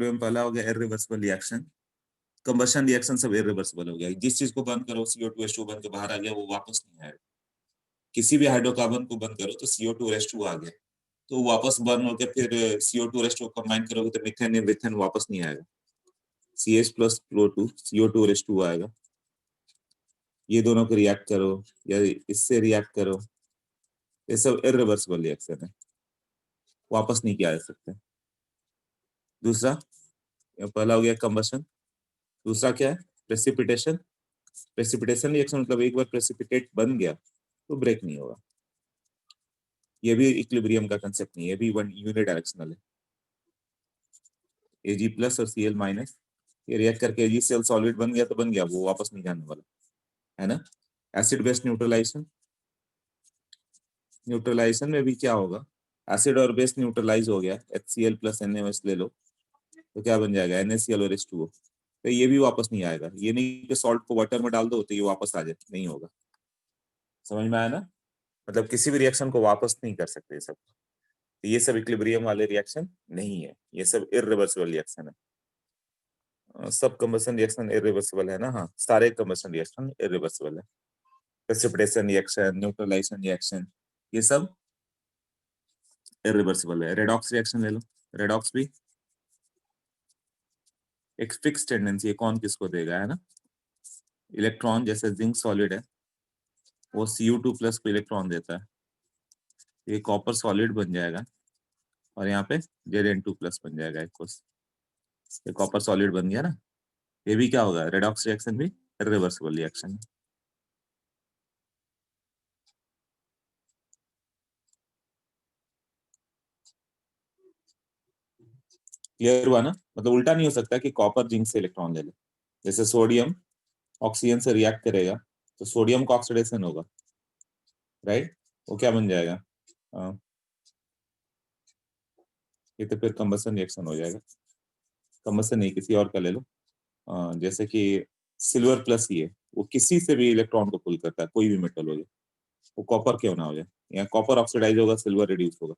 Equilibrium पहला हो गया इरिवर्सिबल रिएक्शन। कंबशन रिएक्शन सब इरिवर्सिबल हो गया। जिस चीज को बंद करो CO2H2 बन के बाहर आ गया, वो वापस नहीं आएगा। किसी भी हाइड्रोकार्बन को बंद करो तो CO2H2 आ गया, तो वापस बर्न होकर फिर CO2H2 कंबाइन करोगे तो मीथेन मीथेन वापस नहीं आएगा। CH प्लस O2 CO2H2 आएगा। ये दोनों को रिएक्ट करो या इससे रिएक्ट करो, ये सब इरिवर्सिबल रिएक्शन है, वापस नहीं किया जा सकता। दूसरा, पहला हो गया कंबशन, दूसरा क्या है प्रेसिपिटेशन। प्रेसिपिटेशन रिएक्शन मतलब एक बार प्रेसिपिटेट बन गया तो ब्रेक नहीं होगा। ये भी इक्विलिब्रियम का कंसेप्ट नहीं है, ये भी वन यूनिडायरेक्शनल है। Ag प्लस और Cl माइनस, ये रिएक्ट करके AgCl सॉलिड बन गया तो बन गया, वो वापस नहीं जाने वाला है ना। एसिड बेस न्यूट्रलाइजेशन, न्यूट्रलाइजेशन में भी क्या होगा, एसिड और बेस न्यूट्रलाइज हो गया, HCl प्लस NaOH ले लो तो क्या बन जाएगा NaCl और H2O। तो ये भी वापस नहीं आएगा। ये नहीं कि सॉल्ट को वाटर में डाल दो तो ये वापस आ जाए, नहीं होगा। समझ में आया ना, मतलब किसी भी रिएक्शन को वापस नहीं कर सकते सब। तो ये सब इक्विलिब्रियम वाले रिएक्शन नहीं है, ये सब इरिवर्सिबल रिएक्शन है। सब कंबशन रिएक्शन इरिवर्सिबल है ना, हाँ सारे कंबशन रिएक्शन इरिवर्सिबल है। प्रेसिपिटेशन रिएक्शन, न्यूट्रलाइजेशन रिएक्शन, ये सब इरिवर्सिबल है। रेडॉक्स रिएक्शन ले लो, रेडॉक्स भी एक फिक्स टेंडेंसी है, कौन किसको देगा है ना। इलेक्ट्रॉन जैसे जिंक सॉलिड है, वो Cu2 प्लस को इलेक्ट्रॉन देता है, ये कॉपर सॉलिड बन जाएगा और यहाँ पे Zn2 प्लस बन जाएगा एक कोस। ये कॉपर सॉलिड बन गया ना, ये भी क्या होगा, रेडॉक्स रिएक्शन भी इरिवर्सिबल रिएक्शन है। क्लियर हुआ ना, मतलब उल्टा नहीं हो सकता कि कॉपर जिंक से इलेक्ट्रॉन ले ले। जैसे सोडियम ऑक्सीजन से रिएक्ट करेगा तो सोडियम का ऑक्सीडेशन होगा, राइट, वो क्या बन जाएगा, ये तो फिर कंबशन रिएक्शन हो जाएगा। कंबशन नहीं, किसी और का ले लो, जैसे कि सिल्वर प्लस ये, वो किसी से भी इलेक्ट्रॉन को पुल करता है, कोई भी मेटल हो जाए, वो कॉपर क्यों ना हो जाए, या कॉपर ऑक्सीडाइज होगा सिल्वर रिड्यूस होगा,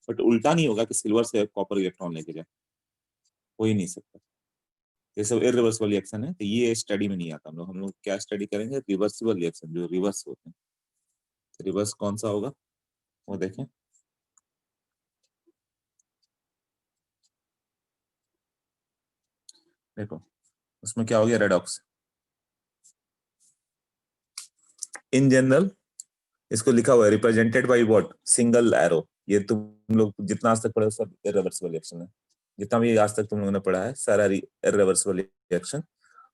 बट उल्टा नहीं होगा कि सिल्वर से कॉपर इलेक्ट्रॉन लेके जाए, हो ही नहीं सकता। ये सब इरिवर्सिबल रिएक्शन है, तो ये स्टडी में नहीं आता। हम लोग क्या स्टडी करेंगे, रिवर्सिबल रिएक्शन जो रिवर्स होते हैं। रिवर्स कौन सा होगा वो देखें। देखो उसमें क्या हो गया, रेडॉक्स इन जनरल, इसको लिखा हुआ है represented by what, single arrow. ये तुम लोग जितना आज तक पढ़े सब इरिवर्सिबल रिएक्शन है, जितना भी आज तक तुम लोगों ने पढ़ा है सारा इरिवर्सिबल रिएक्शन।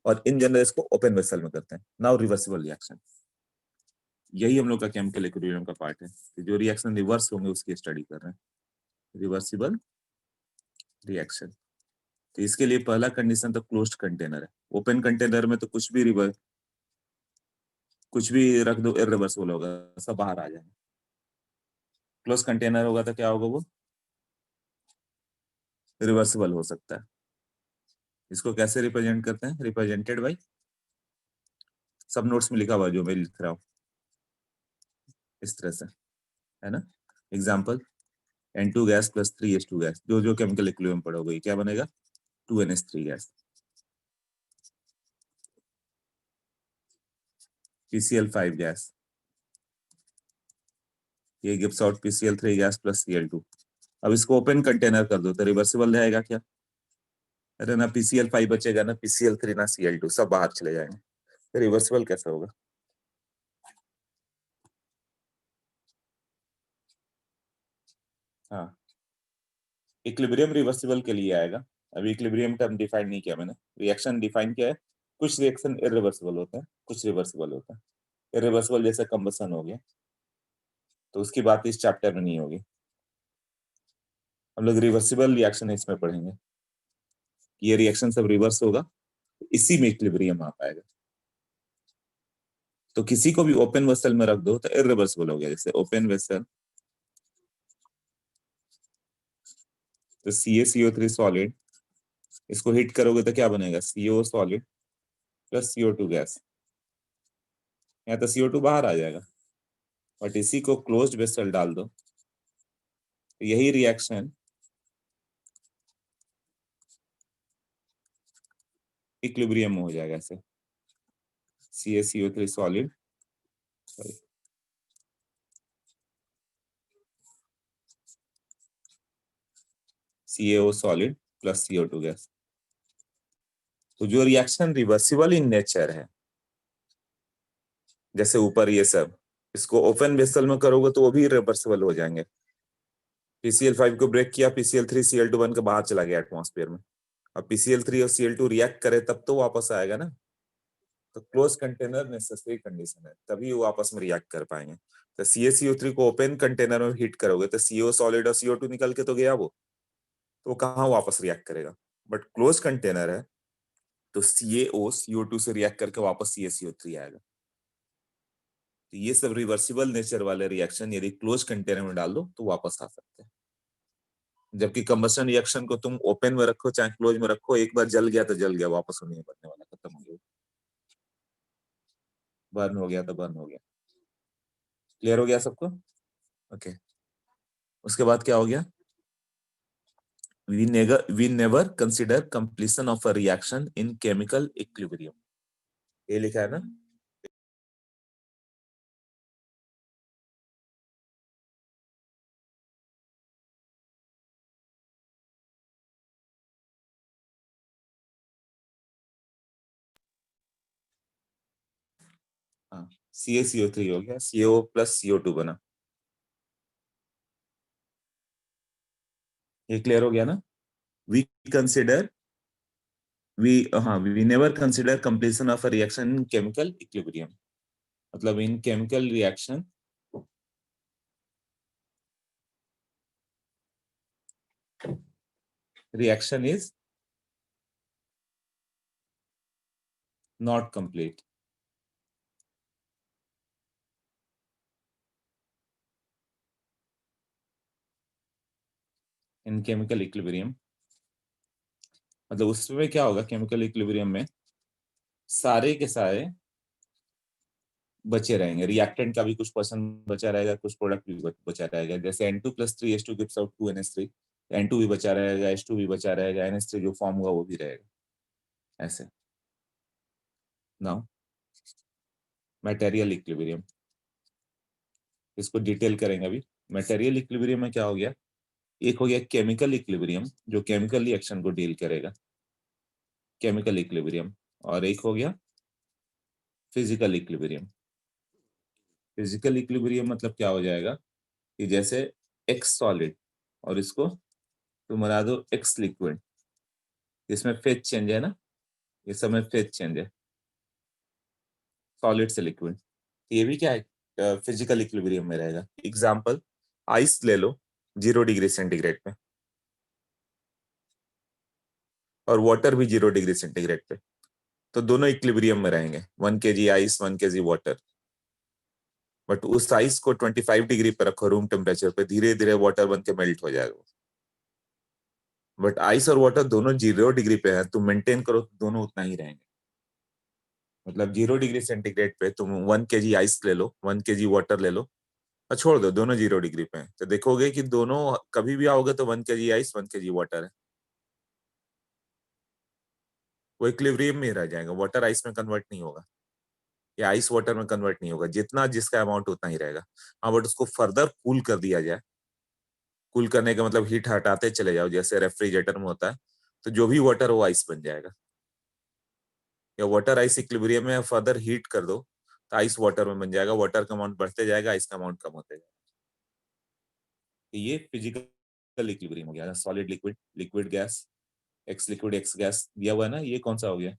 और इन जनरल इसको ओपन वेसल में करते हैं। नाउ रिवर्सिबल रिएक्शन, यही हम लोग का केमिकल इक्विलिब्रियम का पार्ट है, कि जो रिएक्शन रिवर्स होंगे उसकी स्टडी कर रहे हैं, रिवर्सिबल रिएक्शन। तो इसके लिए पहला कंडीशन तो क्लोज्ड कंटेनर है। ओपन कंटेनर में तो कुछ भी रख दो इरिवर्सिबल होगा, सब बाहर आ जाएगा। क्लोज कंटेनर होगा तो क्या होगा, वो रिवर्सिबल हो सकता है। इसको कैसे रिप्रेजेंट करते हैं, रिप्रेजेंटेड बाई, सब नोट्स में लिखा हुआ जो मैं लिख रहा हूँ इस तरह से, है ना। Example, N2 gas plus 3H2 gas, जो जो केमिकल इक्विलिब्रियम पढ़ोगे क्या बनेगा, 2NH3 गैस। PCl5 गैस, ये gives out PCl3 gas plus Cl2। अब इसको ओपन कंटेनर कर दो तो रिवर्सिबल रहेगा क्या, अरे ना PCl5 बचेगा ना PCl3 ना Cl2, सब बाहर चले जाएंगे, तो रिवर्सिबल कैसे होगा। हाँ, इक्विलिब्रियम रिवर्सिबल के लिए आएगा। अभी इक्विलिब्रियम टर्म डिफाइन नहीं किया मैंने, रिएक्शन डिफाइन किया है। कुछ रिएक्शन इरिवर्सिबल होते हैं, कुछ रिवर्सिबल होता है। इरिवर्सिबल जैसे कंबसन हो गया, तो उसकी बात इस चैप्टर में नहीं होगी। हम लोग रिवर्सिबल रिएक्शन इसमें पढ़ेंगे, ये रिएक्शन सब रिवर्स होगा, इसी में इक्विलिब्रियम आ पाएगा। तो किसी को भी ओपन वेसल में रख दो तो इरिवर्सिबल हो गया। जैसे ओपन वेसल तो CaCO3 सॉलिड, इसको हिट करोगे तो क्या बनेगा, CO solid plus CO2 gas, या तो CO2 बाहर आ जाएगा। बट इसी को क्लोज्ड वेसल डाल दो तो यही रिएक्शन इक्विलिब्रियम में हो जाएगा ऐसे, CaCO3 solid, sorry CaO solid plus CO2 gas. तो जो रिएक्शन रिवर्सिबल इन नेचर है, जैसे ऊपर ये सब, इसको ओपन वेसल में करोगे तो वो भी रिवर्सिबल हो जाएंगे। PCl5 को ब्रेक किया, PCl3 Cl2 बन के बाहर चला गया एटमॉस्फेयर में। अब PCl3 और Cl2 रिएक्ट करे तब तो वापस आएगा ना। तो क्लोज कंटेनर नेसेसरी कंडीशन है, तभी वो आपस में रिएक्ट कर पाएंगे। तो CaCO3 को ओपन कंटेनर में हीट करोगे तो CO सॉलिड और CO2 निकल के तो गया वो, तो कहाँ वापस रिएक्ट करेगा। बट क्लोज कंटेनर है तो CaO CO2 से रिएक्ट करके वापस CaCO3 आएगा। तो ये सब रिवर्सिबल नेचर वाले रिएक्शन यदि क्लोज कंटेनर में डाल दो तो वापस आ सकते हैं। जबकि कंबशन रिएक्शन को तुम ओपन में रखो चाहे क्लोज में रखो, एक बार जल गया तो जल गया, वापस नहीं बनने वाला, खत्म हो गया, बर्न हो गया तो बर्न हो गया। क्लियर हो गया सबको? ओके। उसके बाद क्या हो गया, we never consider completion of a reaction in chemical equilibrium, ये लिखा है ना। हाँ, CaCO3 हो गया, CO प्लस CO2 बना, ये क्लियर हो गया ना। we consider we never consider completion of a reaction in chemical equilibrium, मतलब in chemical reaction is not complete। In chemical equilibrium मतलब उसमें क्या होगा, केमिकल इक्विलिब्रियम में सारे के सारे बचे रहेंगे, रिएक्टेंट का भी कुछ परसेंट बचा रहेगा, कुछ प्रोडक्ट भी बचा रहेगा। जैसे N2+3H2 gives out 2NH3, N2 भी बचा रहेगा, H2 भी बचा रहेगा, NH3 जो फॉर्म हुआ वो भी रहेगा, ऐसे। नाउ मटेरियल इक्विलिब्रियम, इसको डिटेल करेंगे अभी। मटेरियल इक्विलिब्रियम में क्या हो गया, एक हो गया केमिकल इक्विलिब्रियम जो केमिकल रिएक्शन को डील करेगा, केमिकल इक्विलिब्रियम, और एक हो गया फिजिकल इक्विलिब्रियम। फिजिकल इक्विलिब्रियम मतलब क्या हो जाएगा कि जैसे एक्स सॉलिड और इसको तुम बना दो एक्स लिक्विड, इसमें फेज चेंज है ना, ये सब में फेज चेंज है, सॉलिड से लिक्विड, ये भी क्या है फिजिकल इक्विलिब्रियम में रहेगा। एग्जांपल, आइस ले लो 0 डिग्री सेंटीग्रेड पे, और वाटर भी 0 डिग्री सेंटीग्रेड पे, तो दोनों इक्विलिब्रियम में रहेंगे, 1 kg ice 1 kg water. But उस आइस को 25 डिग्री पे रखो रूम टेम्परेचर पे, धीरे धीरे वाटर बन के मेल्ट हो जाएगा। बट आइस और वाटर दोनों 0 डिग्री पे है, तुम मेंटेन करो तो दोनों उतना ही रहेंगे। मतलब 0 डिग्री सेंटीग्रेड पे तुम 1 kg आइस ले लो, 1 kg वाटर ले लो, और छोड़ दो, दोनों 0 डिग्री पे हैं, तो देखोगे कि दोनों कभी भी आओगे तो 1 kg आइस 1 kg वाटर है, वो इक्विलिब्रियम में रह जाएगा, वाटर आइस में कन्वर्ट नहीं होगा या आइस वाटर में कन्वर्ट नहीं होगा, जितना जिसका अमाउंट उतना ही रहेगा। हाँ, बट उसको फर्दर कूल कर दिया जाए, कूल करने का मतलब हीट हटाते चले जाओ जैसे रेफ्रिजरेटर में होता है, तो जो भी वाटर वो आइस बन जाएगा। या वाटर आइस इक्विलिब्रियम में फर्दर हीट कर दो तो आइस वाटर में बन जाएगा, वाटर का अमाउंट बढ़ते जाएगा, आइस का अमाउंट कम होते जाएगा। तो ये फिजिकल इक्विलिब्रियम हो गया, solid liquid, liquid gas, x liquid x gas दिया हुआ है ना, ये कौन सा हो गया,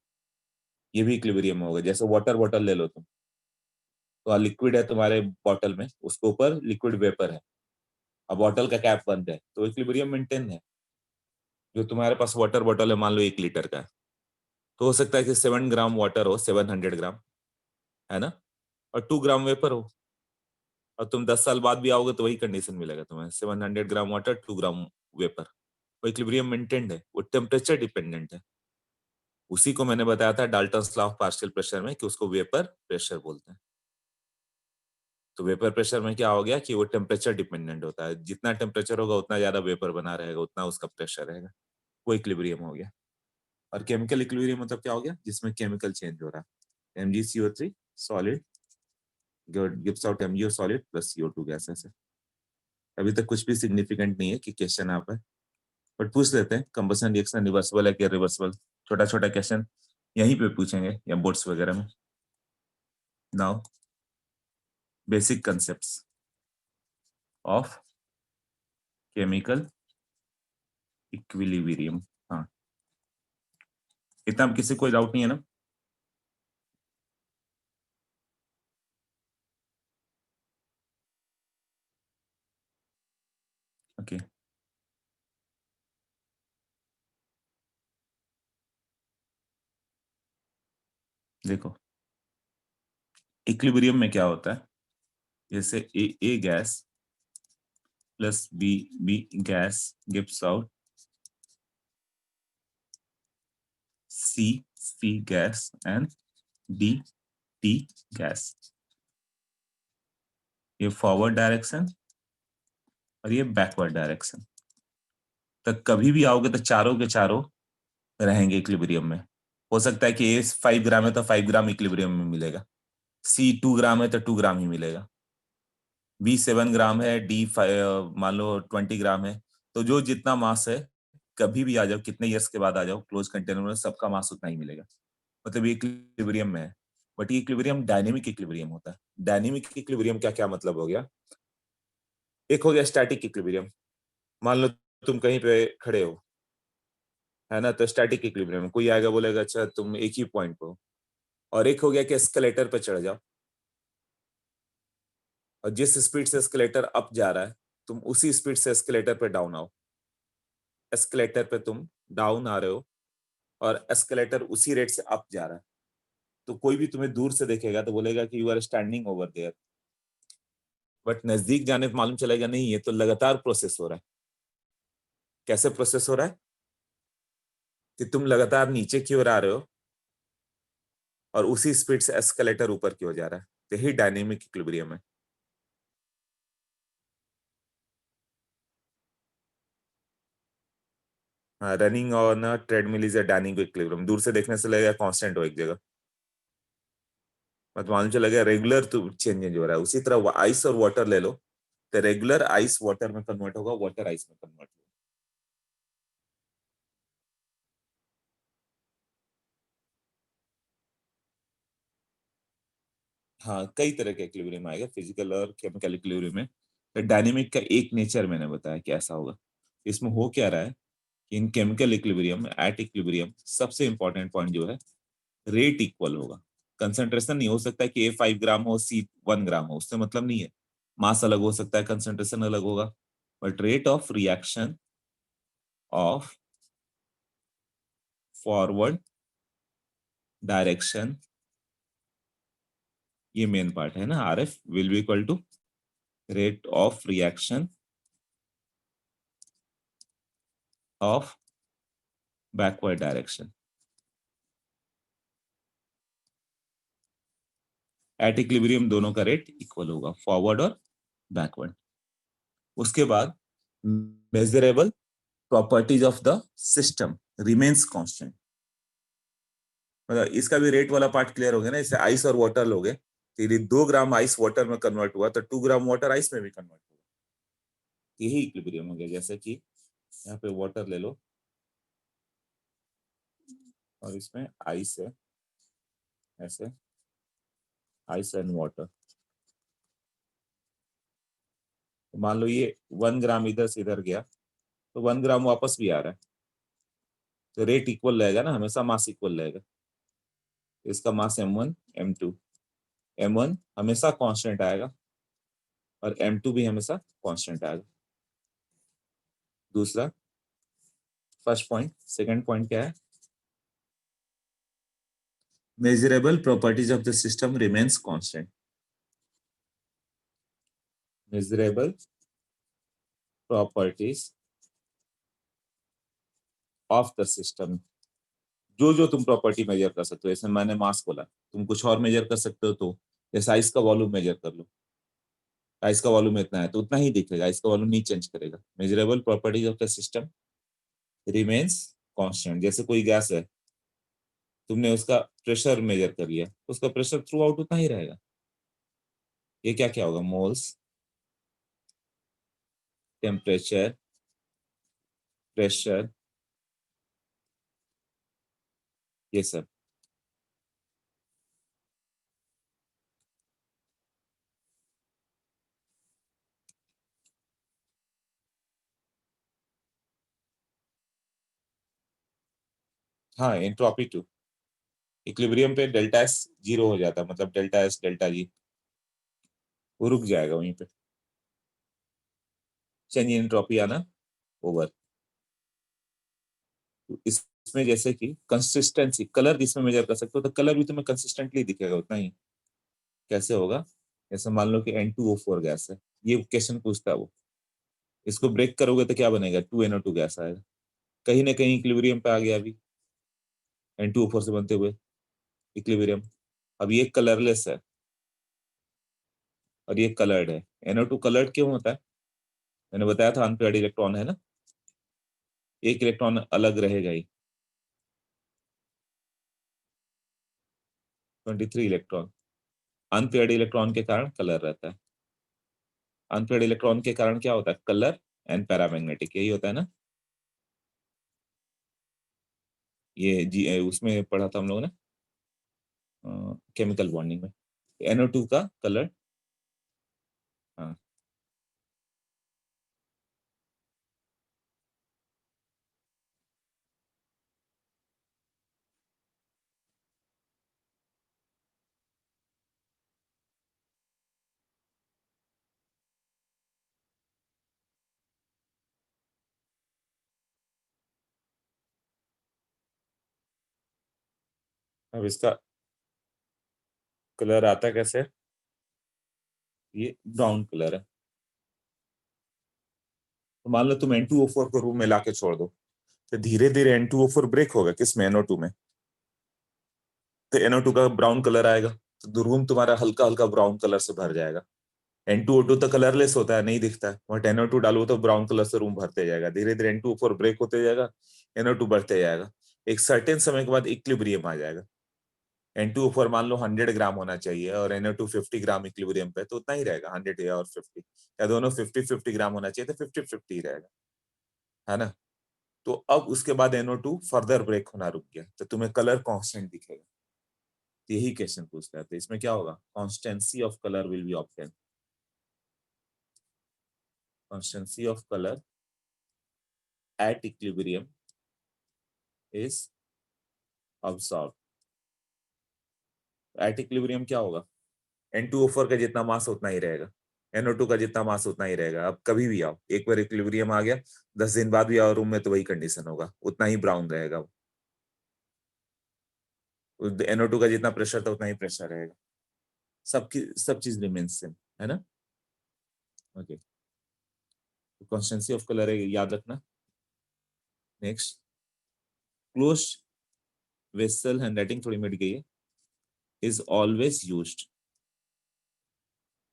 ये भी इक्विलिब्रियम में होगा। जैसे वाटर बॉटल ले लो तुम, तो लिक्विड है तुम्हारे बॉटल में, उसके ऊपर लिक्विड वेपर है, अब बॉटल का कैप बंद है, तो इक्विलिब्रियम मेंटेन है। जो तुम्हारे पास वाटर बॉटल है मान लो 1 लीटर का है, तो हो सकता है कि 7 ग्राम वाटर हो, 700 ग्राम, है ना, और 2 ग्राम वेपर हो, और तुम 10 साल बाद भी आओगे तो वही कंडीशन मिलेगा तुम्हें, 700 ग्राम वाटर 2 ग्राम वेपर, वो इक्विलिब्रियम मेंटेन्ड है, वो टेम्परेचर डिपेंडेंट है। उसी को मैंने बताया था Dalton's law of partial pressure में कि उसको वेपर प्रेशर बोलते हैं। तो वेपर प्रेशर में क्या हो गया कि वो टेम्परेचर डिपेंडेंट होता है, जितना टेम्परेचर होगा उतना ज्यादा वेपर बना रहेगा, उतना उसका प्रेशर रहेगा, वो इक्विलिब्रियम हो गया। और केमिकल इक्विलिब्रियम मतलब क्या हो गया, जिसमें केमिकल चेंज हो रहा है, MgCO3 solid gives out MgO solid plus CO2 gas. ऐसे अभी तक कुछ भी सिग्निफिकेंट नहीं है कि क्वेश्चन यहाँ पर, बट पूछ लेते हैं कंबशन रिएक्शन रिवर्सिबल है कि रिवर्सिबल, छोटा छोटा क्वेश्चन यहीं पे पूछेंगे या बोर्ड्स वगैरह में। Now basic concepts of chemical equilibrium. हाँ, इतना किसी कोई डाउट नहीं है ना? ओके देखो, इक्विलिब्रियम में क्या होता है, जैसे A gas plus B gas gives out C gas and D gas. ये फॉरवर्ड डायरेक्शन और ये बैकवर्ड डायरेक्शन। तो कभी भी आओगे तो चारों के चारों रहेंगे इक्विलिब्रियम में। हो सकता है कि ए 5 ग्राम है तो 5 ग्राम इक्विलिब्रियम में मिलेगा, सी 2 ग्राम है तो 2 ग्राम ही मिलेगा, बी 7 ग्राम है, डी मान लो 20 ग्राम है। तो जो जितना मास है, कभी भी आ जाओ, कितने ईयर्स के बाद आ जाओ क्लोज कंटेनर में, सबका मास उतना ही मिलेगा। मतलब ये इक्विलिब्रियम में है। बट ये इक्विलिब्रियम डायनेमिक इक्विलिब्रियम होता है। डायनेमिक इक्विलिब्रियम का क्या मतलब हो गया, एक हो गया स्टैटिक इक्विलिब्रियम। मान लो तुम कहीं पे खड़े हो, है ना, तो स्टैटिक इक्विलिब्रियम, कोई आएगा बोलेगा अच्छा तुम एक ही पॉइंट पे हो। और एक हो गया कि एस्केलेटर पे चढ़ जाओ, और जिस स्पीड से एस्केलेटर अप जा रहा है, तुम उसी स्पीड से एस्केलेटर पे डाउन आओ। एस्केलेटर पे तुम डाउन आ रहे हो और एस्केलेटर उसी रेट से अप जा रहा है, तो कोई भी तुम्हें दूर से देखेगा तो बोलेगा कि you are standing over there. But नजदीक जाने पे मालूम चलेगा नहीं, ये तो लगातार प्रोसेस हो रहा है। कैसे प्रोसेस हो रहा है, कि तुम लगातार नीचे की ओर आ रहे हो और उसी स्पीड से एस्केलेटर ऊपर की ओर जा रहा है। तो यही डायनेमिक इक्विलिब्रियम है। हाँ, रनिंग और ना treadmill is a dynamic equilibrium. दूर से देखने से लगेगा कांस्टेंट हो एक जगह, मतलब मालूम चलेगा रेगुलर तो चेंज हो रहा है। उसी तरह आइस और वाटर ले लो, तो रेगुलर आइस वाटर में कन्वर्ट होगा, वाटर आइस में कन्वर्ट होगा। हाँ, कई तरह के इक्विलिब्रियम आएगा फिजिकल और केमिकल इक्विलिब्रियम में। तो डायनेमिक का एक नेचर मैंने बताया कि ऐसा होगा। इसमें हो क्या रहा है कि इन केमिकल इक्विलिब्रियम एट इक्विलिब्रियम सबसे इंपॉर्टेंट पॉइंट जो है, रेट इक्वल होगा। कंसंट्रेशन नहीं हो सकता कि ए 5 ग्राम हो सी 1 ग्राम हो, उससे मतलब नहीं है। मास अलग हो सकता है, कंसंट्रेशन अलग होगा, but rate of reaction of forward direction, ये मेन पार्ट है ना, RF will be equal to rate of reaction of backward direction. At equilibrium दोनों का रेट इक्वल होगा, फॉरवर्ड और बैकवर्ड। उसके बाद measurable properties of the system remains constant. मतलब इसका भी रेट वाला पार्ट क्लियर हो गया ना। जैसे आइस और वाटर लोगे, तो यदि 2 ग्राम आइस वाटर में कन्वर्ट हुआ तो 2 ग्राम वाटर आइस में भी कन्वर्ट होगा। यही इक्विलिब्रियम हो गया। जैसे कि यहाँ पे वाटर ले लो और इसमें आइस है, ऐसे आइस एंड वाटर। तो मान लो ये 1 ग्राम इधर से इधर गया, तो 1 ग्राम वापस भी आ रहा है, तो रेट इक्वल रहेगा ना, हमेशा मास इक्वल रहेगा। तो इसका मास M1 M2, M1 हमेशा कांस्टेंट आएगा और M2 भी हमेशा कांस्टेंट आएगा। दूसरा, फर्स्ट पॉइंट। सेकंड पॉइंट क्या है, measurable properties of the system remains constant। measurable properties of the system, जो जो तुम प्रॉपर्टी मेजर कर सकते हो। जैसे मैंने मास बोला, तुम कुछ और मेजर कर सकते हो, तो जैसे आइस का वॉल्यूम मेजर कर लो, आइस का वॉल्यूम इतना है तो उतना ही दिखेगा, आइस का वॉल्यूम नहीं चेंज करेगा। Measurable properties of the system remains constant. जैसे कोई गैस है, तुमने उसका प्रेशर मेजर कर लिया, उसका प्रेशर थ्रू आउट उतना ही रहेगा। ये क्या क्या होगा, मोल्स, टेम्परेचर, प्रेशर, ये सब। हाँ, एंट्रोपी टू। इक्विलिब्रियम पे डेल्टा एस जीरो हो जाता है, मतलब डेल्टा एस डेल्टा जी वो रुक जाएगा वहीं पे, चेंज इन एंट्रोपी आना ओवर। इसमें जैसे कि कंसिस्टेंसी, कलर जिसमें मेजर कर सकते हो, तो कलर भी तुम्हें कंसिस्टेंटली दिखेगा उतना ही। कैसे होगा, जैसे मान लो कि N2O4 गैस है, ये क्वेश्चन पूछता है वो, इसको ब्रेक करोगे तो क्या बनेगा, 2NO2 गैस आएगा, कहीं ना कहीं इक्विलिब्रियम पे आ गया अभी, N2O4 से बनते हुए इक्विलिब्रियम। अब ये कलरलेस है और ये कलर्ड है। NO2 कलर्ड क्यों होता है, मैंने बताया था अनपेयर्ड इलेक्ट्रॉन है ना, एक इलेक्ट्रॉन अलग रहेगा ही, 23 इलेक्ट्रॉन। अनपेयर्ड इलेक्ट्रॉन के कारण कलर रहता है। अनपेयर्ड इलेक्ट्रॉन के कारण क्या होता है, कलर एंड पैरामैग्नेटिक, यही होता है ना। ये जी उसमें पढ़ा था हम लोगों ने, केमिकल बॉन्डिंग में, NO2 का कलर। हाँ, अब इसका कलर आता कैसे, ये ब्राउन कलर है। तो मान लो तुम N2O4 को रूम में लाके छोड़ दो, तो धीरे धीरे N2O4 ब्रेक होगा किसमें, NO2 में, तो NO2 का ब्राउन कलर आएगा, तो रूम तुम्हारा हल्का हल्का ब्राउन कलर से भर जाएगा। N2O2 तो कलरलेस होता है, नहीं दिखता है, बट NO2 डालो तो ब्राउन कलर से रूम भरते जाएगा, धीरे धीरे N2O4 ब्रेक होते जाएगा, NO2 बढ़ते जाएगा, एक सर्टेन समय के बाद इक्विलिब्रियम आ जाएगा। N2O4 मान लो 100 ग्राम होना चाहिए और NO2 50 ग्राम इक्विलिब्रियम पे, तो उतना ही रहेगा, 100 या और 50, या दोनों 50-50 ग्राम होना चाहिए, तो 50-50 ही रहेगा, है ना। तो अब उसके बाद NO2 फर्दर ब्रेक होना रुक गया, तो तुम्हें कलर कांस्टेंट दिखेगा। तो यही क्वेश्चन पूछता है, तो इसमें क्या होगा, constituency of colour will be obtain, constituency of colour at equilibrium is observe. Eight equilibrium क्या होगा, N2O4 का जितना मास उतना ही रहेगा, NO2 का जितना मास उतना ही रहेगा। अब कभी भी आओ, एक बार इक्विलिब्रियम आ गया, 10 दिन बाद भी आओ रूम में, तो वही कंडीशन होगा, उतना ही ब्राउन रहेगा। NO2 का जितना प्रेशर था उतना ही प्रेशर रहेगा, सबकी सब चीज रिमेन सेम, है ना। ओके, कॉन्स्टेंसी ऑफ कलर है, याद रखना। नेक्स्ट, क्लोज वेसल, हैंडराइटिंग थोड़ी मिट गई है, is always used,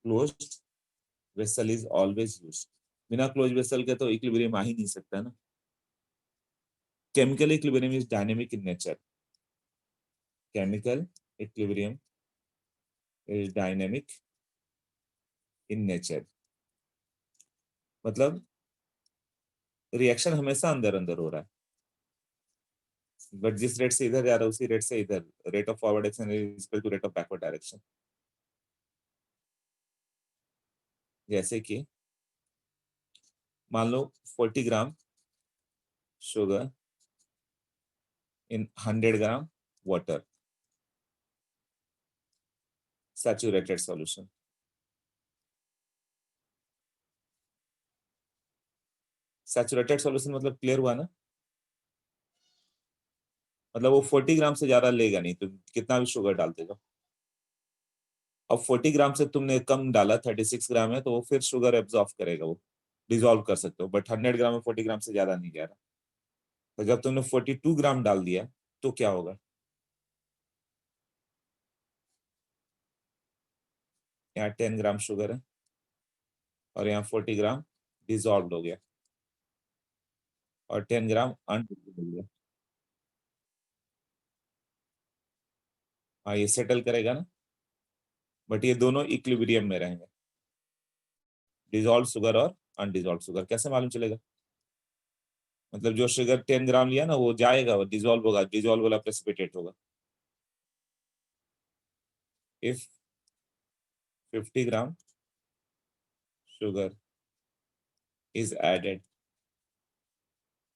closed vessel is always used. बिना क्लोज वेसल के तो इक्विलिब्रियम आ ही नहीं सकता ना। Chemical equilibrium is dynamic in nature, chemical equilibrium is dynamic in nature, मतलब रिएक्शन हमेशा अंदर अंदर हो रहा है, बट जिस रेट से इधर जा रहा है उसी रेट से इधर, rate of forward action is equal to rate of backward direction. जैसे कि मान लो 40 gram sugar in 100 gram water, saturated solution. Saturated solution मतलब क्लियर हुआ ना, मतलब वो 40 ग्राम से ज्यादा लेगा नहीं, तो कितना भी शुगर डालते जाओ। अब 40 ग्राम से तुमने कम डाला, 36 ग्राम है, तो वो फिर शुगर एब्जॉर्ब करेगा, वो डिजोल्व कर सकते हो, बट 100 ग्राम में 40 ग्राम से ज्यादा नहीं जा रहा। तो जब तुमने 42 ग्राम डाल दिया, तो क्या होगा, यहाँ 10 ग्राम शुगर है और यहाँ 40 ग्राम डिजोल्व हो गया, और 10 ग्राम अनडिजोल्व हो गया। हाँ ये सेटल करेगा ना, बट ये दोनों इक्विलिब्रियम में रहेंगे, डिजॉल्व शुगर और अनडिजॉल्व शुगर। कैसे मालूम चलेगा? मतलब जो शुगर 10 ग्राम लिया ना वो जाएगा, वो डिजॉल्व होगा, डिजॉल्व वाला प्रेसिपिटेट होगा। If 50 gram sugar is added,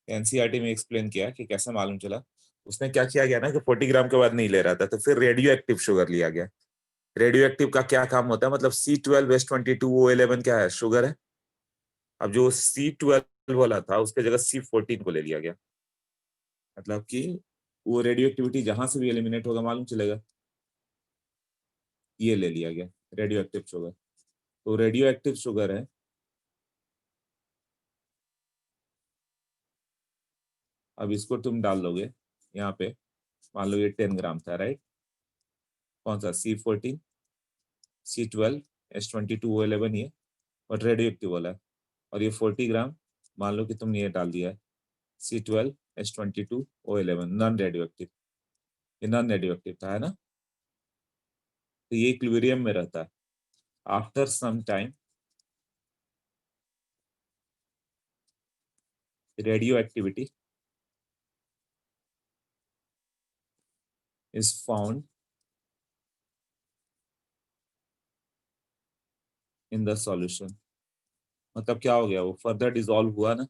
NCERT में एक्सप्लेन किया कि कैसे मालूम चला। उसने क्या किया गया ना कि 40 ग्राम के बाद नहीं ले रहा था, तो फिर रेडियो एक्टिव शुगर लिया गया। रेडियो एक्टिव का क्या काम होता है? मतलब C12H22O11 क्या है? शुगर है। अब जो C12 वाला था उसके जगह C14 को ले लिया गया, मतलब कि वो रेडियो एक्टिविटी जहां से भी एलिमिनेट होगा मालूम चलेगा, ये ले लिया गया रेडियो एक्टिव शुगर। तो रेडियो एक्टिव शुगर है, अब इसको तुम डाल लोगे यहाँ पे, मान लो ये 10 ग्राम था, राइट? कौन सा? C14, C12H22O11 ये, और रेडियो एक्टिव वाला है। और ये 40 ग्राम, मान लो कि तुमने ये डाल दिया है C12H22O11 नॉन रेडियो एक्टिव, ये नॉन रेडियो एक्टिव था, है ना? तो ये इक्विलिब्रियम में रहता है। After some time radio activity is found in the solution. मतलब क्या हो गया, वो फर्दर डिसॉल्व हुआ ना,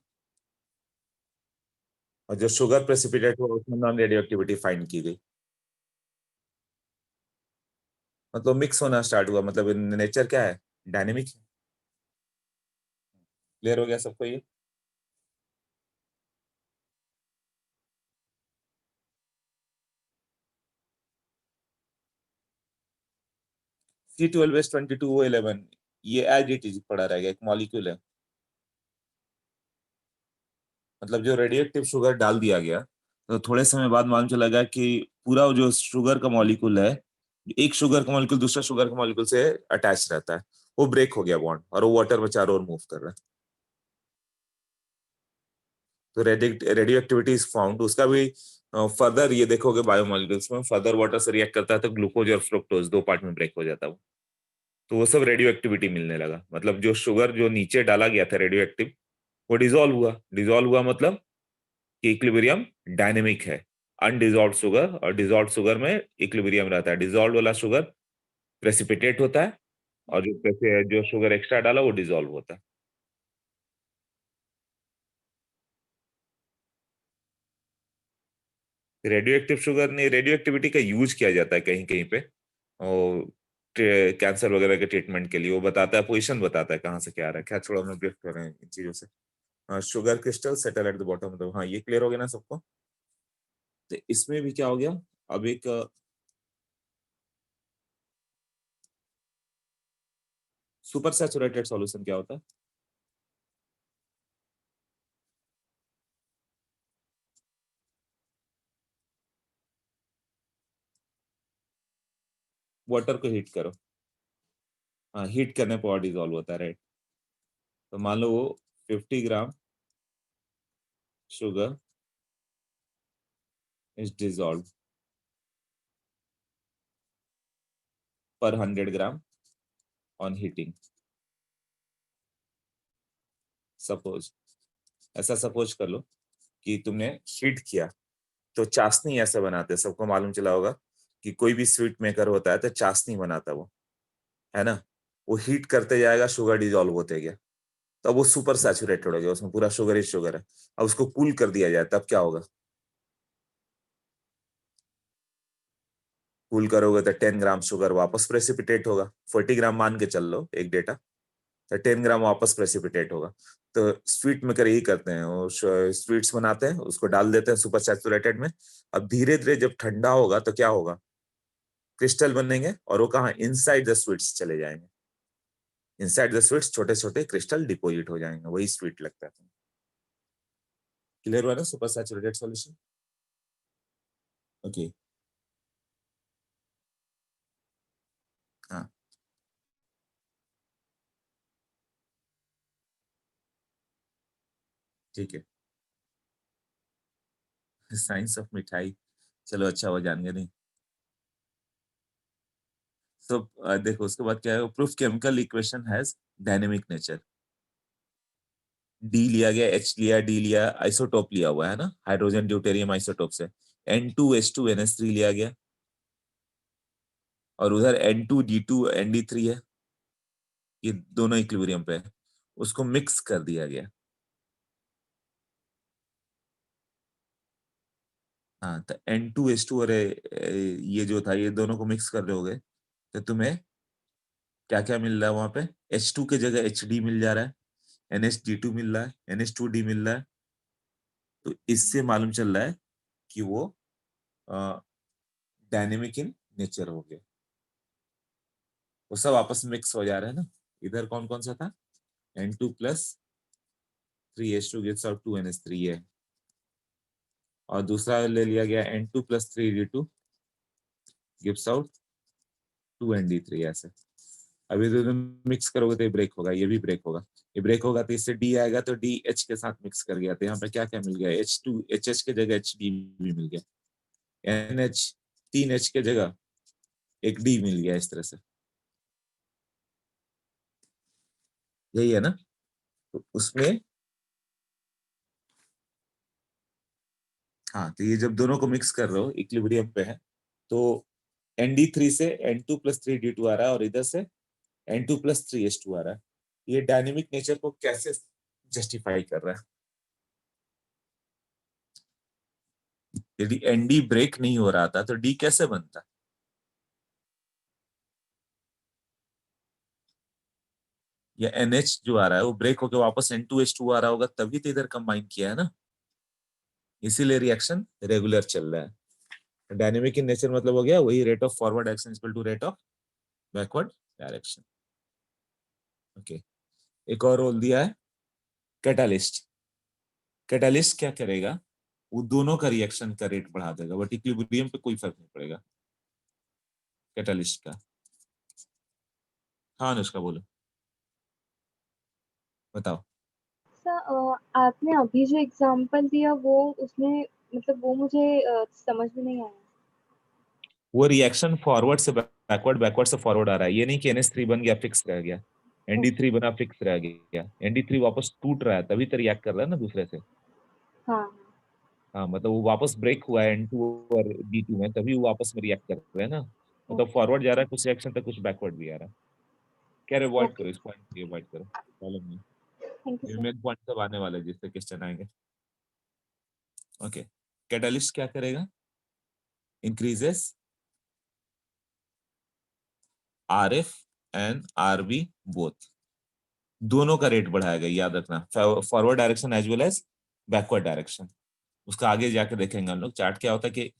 और जो शुगर प्रेसिपिटेट हुआ उसमें नॉन रेडियो एक्टिविटी फाइंड की गई, मतलब मिक्स होना स्टार्ट हुआ। मतलब नेचर क्या है? डायनेमिक है। क्लियर हो गया सबको ये? C12H22O11 ये एज इट इज पड़ा रहेगा, एक मॉलिक्यूल है। मतलब जो रेडियो एक्टिव शुगर डाल दिया गया, तो थोड़े समय बाद मालूम चलेगा कि पूरा जो शुगर का मॉलिक्यूल है, एक शुगर का मॉलिक्यूल दूसरा शुगर का मॉलिक्यूल से अटैच रहता है, वो ब्रेक हो गया बॉन्ड, और वो वाटर में चारों ओर मूव कर रहा है। तो रेडियो एक्टिविटी इज फाउंड, उसका भी फर्दर ये देखोगे बायोमोलिक्यूल्स में, फर्दर वाटर से रिएक्ट करता है तो ग्लूकोज और फ्रुक्टोज दो पार्ट में ब्रेक हो जाता है वो। तो वो सब रेडियो एक्टिविटी मिलने लगा। मतलब जो शुगर जो नीचे डाला गया था रेडियो एक्टिव, वो डिजोल्व हुआ। डिजोल्व हुआ मतलब कि इक्विलिब्रियम डायनेमिक है। अनडिजॉल्व शुगर और डिजॉल्व शुगर में इक्विलिब्रियम रहता है। डिजॉल्व वाला शुगर प्रेसिपिटेट होता है, और जो शुगर एक्स्ट्रा डाला वो डिजॉल्व होता है। रेडियो एक्टिव शुगर नहीं, रेडियो एक्टिविटी का यूज किया जाता है कहीं कहीं पे, और कैंसर वगैरह के ट्रीटमेंट के लिए वो बताता है, पोजीशन बताता है कहाँ से क्या आ रहा है। क्या छोड़ा, हम ड्रिफ्ट कर रहे हैं इन चीजों से। Sugar crystal settle at the bottom, तो हाँ ये क्लियर हो गया ना सबको? तो इसमें भी क्या हो गया, अब एक सुपर सैचुरेटेड सॉल्यूशन क्या होता है? वाटर को हीट करो, हाँ हीट करने पर डिजोल्व होता है, राइट? तो मान लो वो 50 ग्राम शुगर इज डिजोल्व पर 100 ग्राम ऑन हीटिंग। सपोज, ऐसा सपोज कर लो कि तुमने हीट किया, तो चाशनी ऐसे बनाते हैं, सबको मालूम चला होगा कि कोई भी स्वीट मेकर होता है तो चाशनी बनाता है वो, है ना? वो हीट करते जाएगा, शुगर डिजोल्व होते गया, तब वो सुपर सैचुरेटेड हो गया, उसमें पूरा शुगर ही शुगर है। अब उसको कूल कर दिया जाए तब क्या होगा? कूल करोगे तो 10 ग्राम शुगर वापस प्रेसिपिटेट होगा। 40 ग्राम मान के चल लो एक डेटा, तो 10 ग्राम वापस प्रेसिपिटेट होगा। तो स्वीट मेकर यही करते हैं, वो स्वीट्स बनाते हैं, उसको डाल देते हैं सुपर सैचुरेटेड में। अब धीरे धीरे जब ठंडा होगा तो क्या होगा? क्रिस्टल बनेंगे, और वो कहाँ? इनसाइड द स्वीट्स चले जाएंगे। इनसाइड द स्वीट्स छोटे छोटे क्रिस्टल डिपोजिट हो जाएंगे, वही स्वीट लगता है। क्लियर हुआ ना सुपर सैचुरेटेड सॉल्यूशन? ओके। हाँ ठीक है। साइंस ऑफ मिठाई, चलो अच्छा हुआ जान गए नहीं। सब देखो उसके बाद क्या है, proof chemical equation has dynamic nature. D लिया गया, एच लिया, डी लिया, आइसोटोप लिया हुआ है ना, हाइड्रोजन ड्यूटेरियम आइसोटोप से। N2H2NH3 लिया गया, और उधर N2D2ND3 है, ये दोनों इक्विलिब्रियम पे है, उसको मिक्स कर दिया गया। हाँ, तो N2H2 और ये जो था, ये दोनों को मिक्स कर रहे होगे, तो तुम्हें क्या क्या मिल रहा है वहां पे? H2 के जगह HD मिल जा रहा है, NH2 मिल रहा है, NH2D मिल रहा है। तो इससे मालूम चल रहा है कि वो डायनेमिक इन नेचर हो गया। वो सब आपस में मिक्स हो जा रहे हैं ना। इधर कौन कौन सा था? N2+3H2 gives out 2NH3 है, और दूसरा ले लिया गया N2+3D2 gives out 2ND3 ऐसे। अभी तो तुम मिक्स करोगे तो ये ब्रेक होगा, ये भी ब्रेक होगा, ये ब्रेक होगा तो इससे डी आएगा, तो डी एच के साथ मिक्स कर गया, तो यहाँ पे क्या क्या मिल गया? एच के जगह HD भी मिल गया, NH, 3H के जगह एक D मिल गया, इस तरह से। यही है ना? तो उसमें हाँ, तो ये जब दोनों को मिक्स कर रहे हो, इक्विलिब्रियम पे है, तो ND3 से N2+3D2 आ रहा है, और इधर से N2+3H2 आ रहा है। ये डायनेमिक नेचर को कैसे जस्टिफाई कर रहा है? यदि ND ब्रेक नहीं हो रहा था तो D कैसे बनता? या NH जो आ रहा है वो ब्रेक होकर वापस N2H2 आ रहा होगा, तभी तो इधर कंबाइन किया है ना। इसीलिए रिएक्शन रेगुलर चल रहा है। डायनेमिक इन नेचर मतलब हो गया वही, rate of forward action equal to rate of backward direction. Okay, एक और रोल दिया है कैटालिस्ट। कैटालिस्ट क्या करेगा? वो दोनों का रिएक्शन का रेट बढ़ा देगा, बट इक्विलिब्रियम पे कोई फर्क नहीं पड़ेगा कैटालिस्ट का। हाँ अनुष्का बोलो, बताओ। आपने अभी जो एग्जांपल दिया वो उसमें मतलब वो मुझे समझ में नहीं आया। वो रिएक्शन फॉरवर्ड से बैकवर्ड, बैकवर्ड से फॉरवर्ड आ रहा है, ये नहीं कि NH3 बन गया फिक्स रह गया, ND3 ओके। बना फिक्स रह गया। ND3 वापस टूट रहा है, तभी तो रिएक्ट कर रहा है ना दूसरे से। हाँ। हाँ, मतलब वो वापस ब्रेक हुआ है N2 और D2 में, तभी वो आपस में रिएक्ट कर रहे हैं ना। मतलब ओके। फॉरवर्ड जा रहा है कुछ रिएक्शन तक, कुछ बैकवर्ड भी आ रहा है। क्या अवॉइड ओके। करो, इस पॉइंट को अवॉइड करो, प्रॉब्लम नहीं। थैंक यू ये सर। मेन पॉइंट सब आने वाले हैं जिससे क्वेश्चन आएंगे। ओके, कैटलिस्ट क्या करेगा? Increases RF and RB both, दोनों का रेट बढ़ाएगा, याद रखना, forward direction as well as backward direction. उसका आगे जाके देखेंगे हम लोग चार्ट क्या होता है कि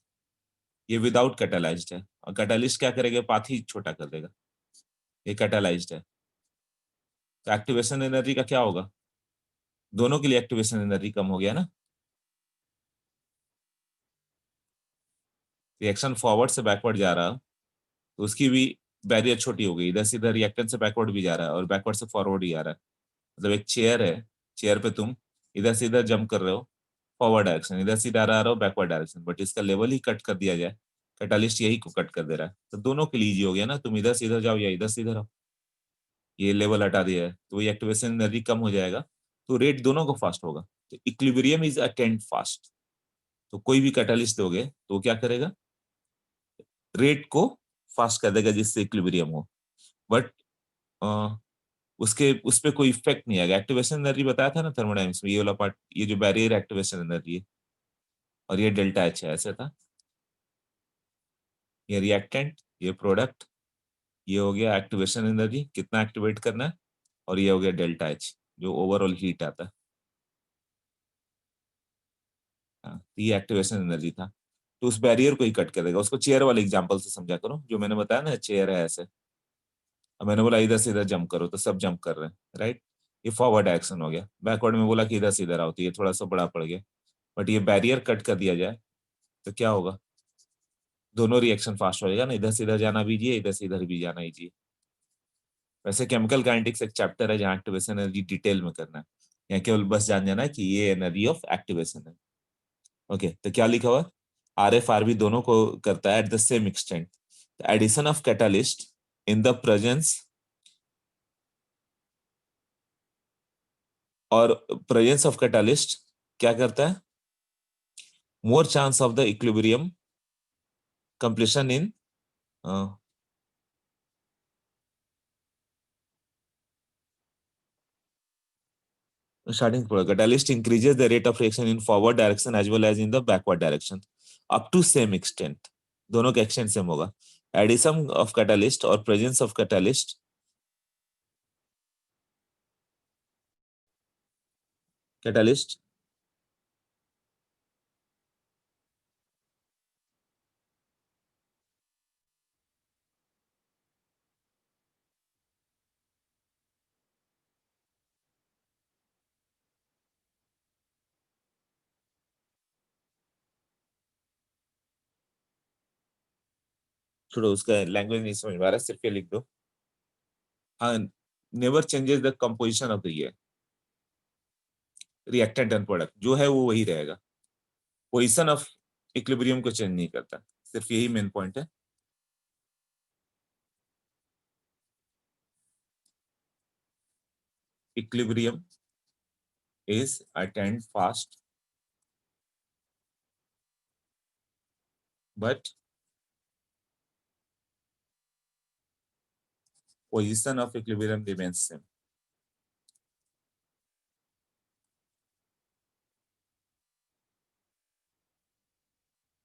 ये विदाउट कैटालाइज्ड है, और कैटालिस्ट क्या करेगा? पाथ ही छोटा कर देगा। ये कैटालाइज्ड है, तो एक्टिवेशन एनर्जी का क्या होगा? दोनों के लिए एक्टिवेशन एनर्जी कम हो गया ना। रिएक्शन फॉरवर्ड से बैकवर्ड जा रहा, तो उसकी भी बैरियर छोटी हो गई, इधर से इधर रिएक्टेंट से बैकवर्ड भी जा रहा है और बैकवर्ड से फॉरवर्ड ही आ रहा है। मतलब एक चेयर है, चेयर पे तुम इधर से इधर जंप कर रहे हो, फॉरवर्ड डायरेक्शन, इधर से इधर आ रहे हो बैकवर्ड डायरेक्शन, बट इसका लेवल ही कट कर दिया जाए, कैटालिस्ट यही को कट कर दे रहा है, तो दोनों के लिए इजी हो गया ना, तुम इधर से इधर जाओ या इधर से इधर आओ, ये लेवल हटा दिया है, तो ये एक्टिवेशन एनर्जी कम हो जाएगा, तो रेट दोनों को फास्ट होगा। तो इक्विलिब्रियम इज अटेंड फास्ट, तो कोई भी कैटालिस्ट दोगे तो क्या करेगा? रेट को फास्ट कर देगा जिससे इक्विलिब्रियम हो, बट उसके उस पर कोई इफेक्ट नहीं आएगा। एक्टिवेशन एनर्जी बताया था ना थर्मोडायनेमिक्स में, ये वाला पार्ट, ये जो बैरियर एक्टिवेशन एनर्जी है, और ये डेल्टा एच है, ऐसे था। ये रिएक्टेंट, ये प्रोडक्ट, ये हो गया एक्टिवेशन एनर्जी, कितना एक्टिवेट करना है, और ये हो गया डेल्टा एच, जो ओवरऑल हीट आता है। हाँ, तो ये एक्टिवेशन एनर्जी था, तो उस बैरियर को ही कट कर देगा। उसको चेयर वाले एग्जांपल से समझा करो, जो मैंने बताया ना, चेयर है ऐसे, अब मैंने बोला इधर से इधर जंप करो तो सब जंप कर रहे हैं, राइट। ये फॉरवर्ड एक्शन हो गया। बैकवर्ड में बोला कि इधर से इधर आओ, तो ये थोड़ा सा बड़ा पड़ गया, बट ये बैरियर कट कर दिया जाए तो क्या होगा? दोनों रिएक्शन फास्ट हो जाएगा ना, इधर से इधर जाना भी चाहिए, इधर से इधर भी जाना ही चाहिए। वैसे केमिकल काइनेटिक्स एक चैप्टर है जहाँ एक्टिवेशन एनर्जी डिटेल में करना है, यहाँ केवल बस जान जाना है कि ये एनर्जी ऑफ एक्टिवेशन है। ओके, तो क्या लिखा हुआ? RF RB दोनों को करता है at the same extent, addition of catalyst, 2 times 10 to the minus 3 joules per capacity, in the presence और प्रेजेंस ऑफ कैटालिस्ट क्या करता है, more chance of the equilibrium completion in starting product. Catalyst increases the rate of reaction in forward direction as well as in the backward direction up to same extent. दोनों का extent same होगा. Addition of catalyst और presence of catalyst, catalyst छोड़ो, उसका language नहीं समझ में आ रहा, सिर्फ ये लिख दो. हाँ, never changes the composition of the ये रिएक्टेंट एंड प्रोडक्ट, जो है वो वही रहेगा. पोजीशन ऑफ इक्विलिब्रियम को चेंज नहीं करता, सिर्फ यही मेन पॉइंट है. Equilibrium is attained fast, but position of equilibrium remains same.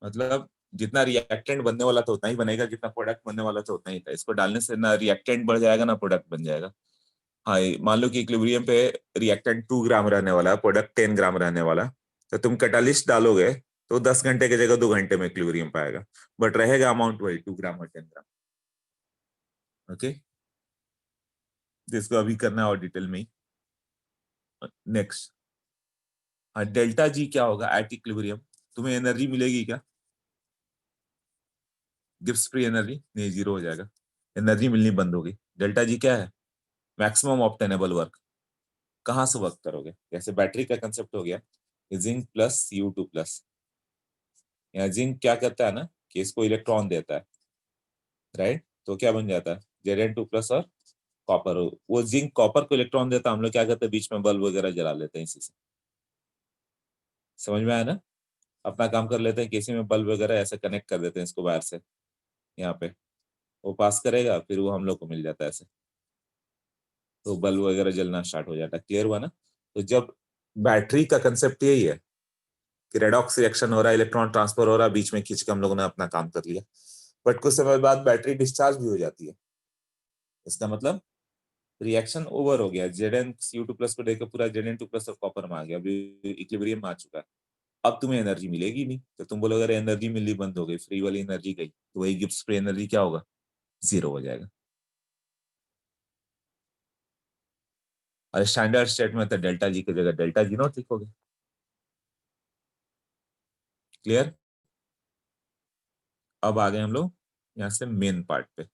मतलब जितना रिएक्टेंट बनने वाला था उतना ही बनेगा, जितना प्रोडक्ट बनने वाला था उतना ही था. इसको डालने से ना रिएक्टेंट बढ़ जाएगा ना प्रोडक्ट बन जाएगा. हाँ, मान लो कि इक्विलिब्रियम पे रिएक्टेंट 2 ग्राम रहने वाला है, प्रोडक्ट 10 ग्राम रहने वाला, तो तुम कैटालिस्ट डालोगे तो 10 घंटे की जगह 2 घंटे में इक्विलिब्रियम पाएगा, बट रहेगा अमाउंट वही 2 ग्राम और 10 ग्राम. ओके, इसको अभी करना है और डिटेल में. नेक्स्ट, हाँ, डेल्टा जी क्या होगा एट इक्विलिब्रियम. तुम्हें एनर्जी मिलेगी क्या? गिब्स फ्री एनर्जी नहीं, जीरो हो जाएगा. एनर्जी मिलनी बंद होगी. डेल्टा जी क्या है? Maximum obtainable work. कहां से वर्क करोगे? जैसे बैटरी का कंसेप्ट हो गया, जिंक प्लस Cu2 प्लस. यहाँ जिंक क्या करता है ना कि इसको इलेक्ट्रॉन देता है, राइट? तो क्या बन जाता है? Zn2 प्लस और कॉपर. वो जिंक कॉपर को इलेक्ट्रॉन देता है, हम लोग क्या करते हैं बीच में बल्ब वगैरह जला लेते हैं इसी से. समझ में आया ना? अपना काम कर लेते हैं, किसी में बल्ब वगैरह ऐसे कनेक्ट कर देते हैं इसको वायर से, यहाँ पे वो पास करेगा, फिर वो हम लोग को मिल जाता है ऐसे, तो बल्ब वगैरह जलना स्टार्ट हो जाता है. क्लियर हुआ ना? तो जब बैटरी का कंसेप्ट यही है कि रेडॉक्स रिएक्शन हो रहा है, इलेक्ट्रॉन ट्रांसफर हो रहा है, बीच में खींच के हम लोगों ने अपना काम कर लिया, बट कुछ समय बाद बैटरी डिस्चार्ज भी हो जाती है. इसका मतलब रिएक्शन ओवर हो गया, Zn Cu2 प्लस को देकर पूरा Zn2 प्लस और कॉपर में आ गया, अभी इक्विलिब्रियम में आ चुका है. अब तुम्हें एनर्जी मिलेगी नहीं, तो तुम बोलोगे अरे एनर्जी मिलनी बंद हो गई, फ्री वाली एनर्जी गई, तो वही गिब्स फ्री एनर्जी क्या होगा? जीरो हो जाएगा. और स्टैंडर्ड स्टेट में तो डेल्टा जी की जगह डेल्टा जी नॉट लिखोगे. क्लियर? अब आ गए हम लोग यहाँ से मेन पार्ट पे.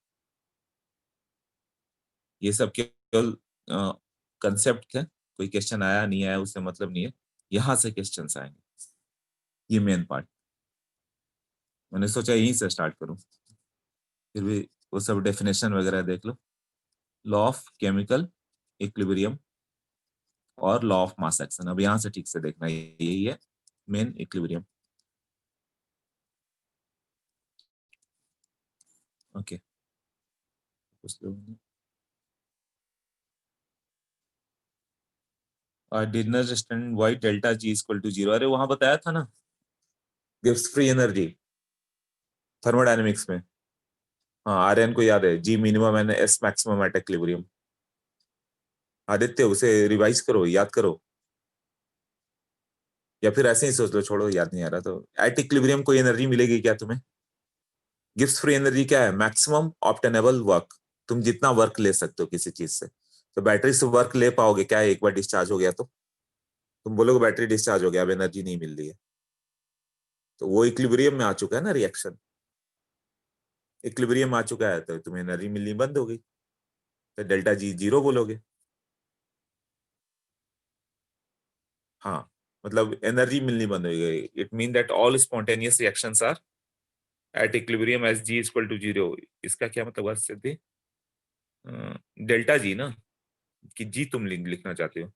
ये सब केवल कंसेप्ट थे, कोई क्वेश्चन आया नहीं आया उससे मतलब नहीं है, यहां से क्वेश्चंस आएंगे. ये मेन पार्ट, मैंने सोचा यहीं से स्टार्ट करूं, फिर भी वो सब डेफिनेशन वगैरह देख लो. लॉ ऑफ केमिकल इक्विलिब्रियम और लॉ ऑफ मास एक्शन, अब यहां से ठीक से देखना, यही है मेन इक्विलिब्रियम. ओके, कुछ लोग understand why delta G equal to zero, अरे वहां बताया था ना, गिव्स फ्री एनर्जी थर्मोडायनेमिक्स में. हाँ, आर्यन को याद है, G minimum and S maximum at equilibrium. Aditya उसे रिवाइज करो, याद करो, या फिर ऐसे ही सोच लो, छोड़ो याद नहीं आ रहा तो. एट इक्विलिब्रियम कोई एनर्जी मिलेगी क्या तुम्हें? गिव्स फ्री एनर्जी क्या है? Maximum obtainable work. तुम जितना वर्क ले सकते हो किसी चीज से, तो बैटरी से वर्क ले पाओगे क्या? एक बार डिस्चार्ज हो गया तो तुम बोलोगे बैटरी डिस्चार्ज हो गया, अब एनर्जी नहीं मिल रही है, तो वो इक्विलिब्रियम में आ चुका है ना रिएक्शन. इक्विलिब्रियम आ चुका है तो तुम्हें एनर्जी मिलनी बंद हो गई, तो डेल्टा जी जीरो बोलोगे. हाँ, मतलब एनर्जी मिलनी बंद हो गई. It mean that all spontaneous reactions are at equilibrium as G equal to zero. इसका क्या मतलब हुआ सिद्धि? डेल्टा जी ना, कि जी तुम लिखना चाहते हो,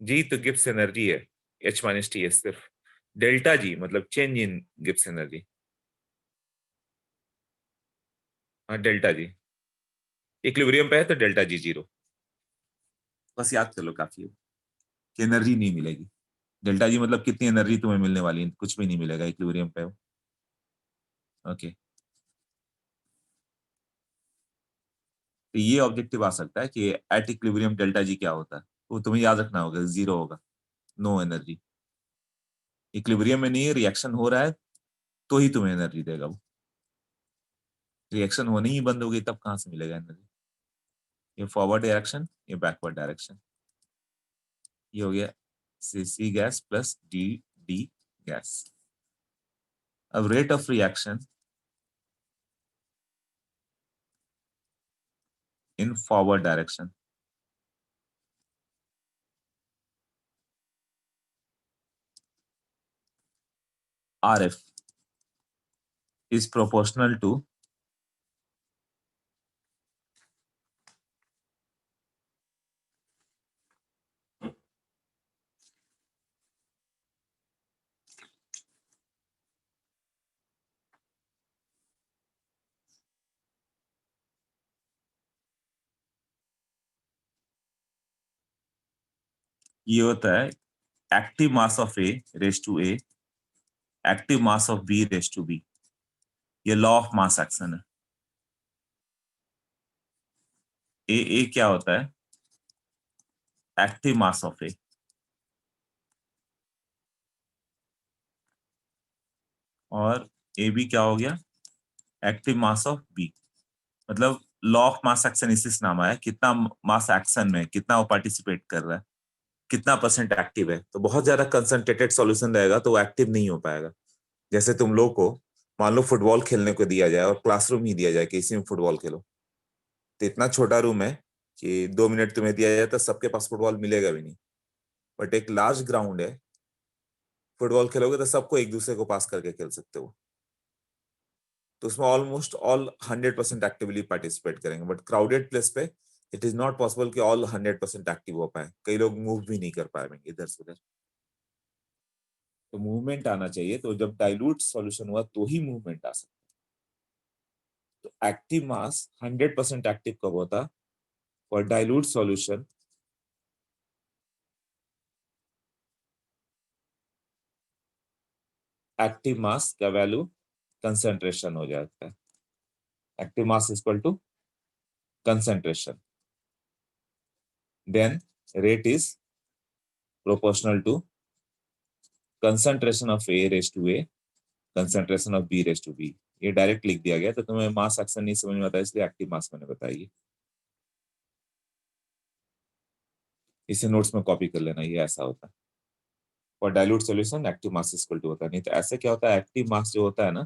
जी तो गिब्स एनर्जी है, एच माइनस टी है सिर्फ। डेल्टा जी मतलब चेंज इन गिब्स एनर्जी। हाँ डेल्टा जी, इक्विलिब्रियम पे है तो डेल्टा जी जीरो। बस याद कर लो, काफी है कि एनर्जी नहीं मिलेगी। डेल्टा जी मतलब कितनी एनर्जी तुम्हें मिलने वाली है, कुछ भी नहीं मिलेगा इक्विलिब्रियम पे हो। ओके, तो ये ऑब्जेक्टिव आ सकता है कि एट इक्विलिब्रियम डेल्टा जी क्या होता है, वो तुम्हें याद रखना होगा, जीरो होगा, नो एनर्जी। इक्विलिब्रियम में नहीं, रिएक्शन हो रहा है तो ही तुम्हें एनर्जी देगा वो। रिएक्शन होने ही बंद हो गई तब कहां से मिलेगा एनर्जी। ये फॉरवर्ड डायरेक्शन, ये बैकवर्ड डायरेक्शन। ये हो गया C gas plus D D gas. अब rate of reaction in forward direction, R F is proportional to ये होता है active mass of A raise to A, active mass of B raise to B. ये law of mass action है। A क्या होता है, active mass of ए, और A B क्या हो गया, एक्टिव मास ऑफ बी। मतलब लॉ ऑफ मास एक्शन इसी से नाम आया, कितना मास एक्शन में कितना वो पार्टिसिपेट कर रहा है, कितना परसेंट एक्टिव है। तो बहुत ज्यादा कंसंट्रेटेड सॉल्यूशन रहेगा तो वो एक्टिव नहीं हो पाएगा। जैसे तुम लोग को मान लो फुटबॉल खेलने को दिया जाए और क्लासरूम ही दिया जाए कि इसी में फुटबॉल खेलो, तो इतना छोटा रूम है कि 2 मिनट तुम्हें दिया जाए तो सबके पास फुटबॉल मिलेगा भी नहीं। बट एक लार्ज ग्राउंड है, फुटबॉल खेलोगे तो सबको एक दूसरे को पास करके खेल सकते हो, तो उसमें ऑलमोस्ट ऑल 100% एक्टिवली पार्टिसिपेट करेंगे। बट क्राउडेड प्लेस पे इट इज नॉट पॉसिबल कि ऑल 100% एक्टिव हो पाए, कई लोग मूव भी नहीं कर पाएंगे इधर से उधर। तो मूवमेंट आना चाहिए, तो जब डाइल्यूट सॉल्यूशन हुआ तो ही मूवमेंट आ सकता है। तो एक्टिव मास 100% एक्टिव कब होता, for dilute solution active mass का वैल्यू कंसंट्रेशन हो जाता है। Active mass equal to concentration, then rate is proportional to concentration of A raise to A, concentration of B raise to B. ये direct लिख दिया गया, तो तुम्हें मास एक्शन नहीं समझ में आता, इसलिए एक्टिव मास मैंने बताई। इसे नोट्स में कॉपी कर लेना, ये ऐसा होता है। For dilute solution active mass equal to होता है, नहीं तो ऐसे क्या होता है, एक्टिव मास जो होता है ना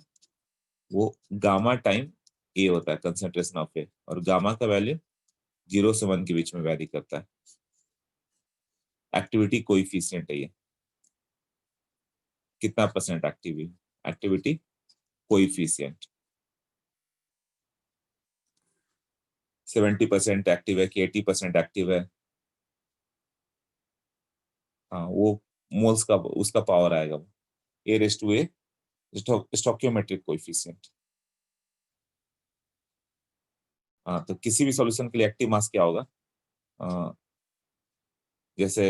वो गामा टाइम ए होता है, कंसंट्रेशन ऑफ ए, और गामा का वैल्यू 0 से 1 के बीच में वैरी करता है। एक्टिविटी कोइफिशिएंट है ये, कितना परसेंट एक्टिव है, एक्टिविटी कोइफिशिएंट। 70% एक्टिव है कि 80% एक्टिव है, हाँ वो मोल्स का उसका पावर आएगा वो, ए रेस टू ए स्टोकियोमेट्रिक कोएफिशिएंट। हाँ तो किसी भी सॉल्यूशन के लिए एक्टिव मास क्या होगा, अ, जैसे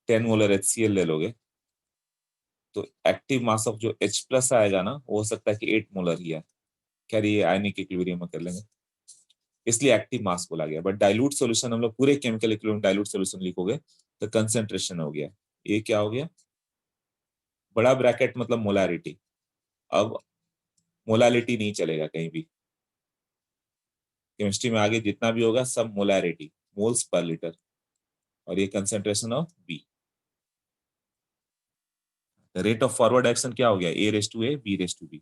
10 मोलर HCl ले लोगे तो एक्टिव मास ऑफ जो H प्लस आएगा ना वो हो सकता है कि 8 मोलर ही है। खैर ये आयनिक इक्विलिब्रियम में कर लेंगे, इसलिए एक्टिव मास बोला गया। बट डाइल्यूट सॉल्यूशन हम लोग पूरे केमिकल इक्विलिब्रियम डाइल्यूट सॉल्यूशन लिखोगे तो कंसेंट्रेशन हो गया, ये क्या हो गया, बड़ा ब्रैकेट मतलब मोलारिटी। अब मोलालिटी नहीं चलेगा कहीं भी, केमिस्ट्री में आगे जितना भी होगा सब मोलारिटी, मोल्स पर लीटर, और ये concentration of B. Rate of forward direction क्या हो गया, A raise to A B raise to B.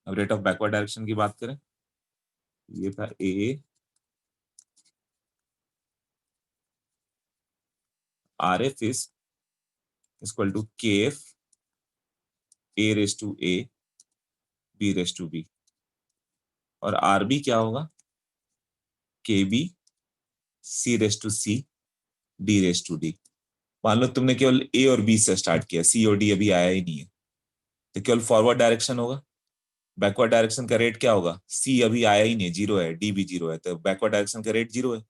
अब रेट ऑफ बैकवर्ड डायरेक्शन की बात करें, ये था A R F is equal to K F A raise to A B raise to B, और आर बी क्या होगा, KB C⁻C D⁻D। मान लो तुमने केवल A और B से स्टार्ट किया, C और D अभी आया ही नहीं है, तो केवल फॉरवर्ड डायरेक्शन होगा। बैकवर्ड डायरेक्शन का रेट क्या होगा? C अभी आया ही नहीं, 0 है, D भी 0 है, तो बैकवर्ड डायरेक्शन का रेट 0 है।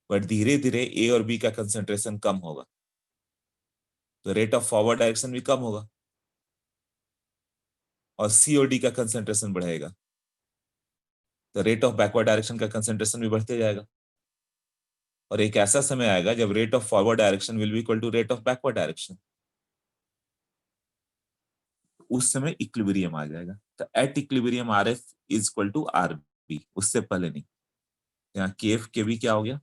बट धीरे धीरे A और B का कंसंट्रेशन कम होगा, तो रेट ऑफ फॉरवर्ड डायरेक्शन भी कम होगा, और C और D का कंसंट्रेशन बढ़ेगा, तो रेट ऑफ बैकवर्ड डायरेक्शन का कंसंट्रेशन भी बढ़ते जाएगा। और एक ऐसा समय आएगा जब rate of forward direction will be equal to rate of backward direction, उस समय इक्विलिब्रियम आ जाएगा। तो at equilibrium RF is equal to RB, उससे पहले नहीं। यहाँ KF KB क्या हो गया?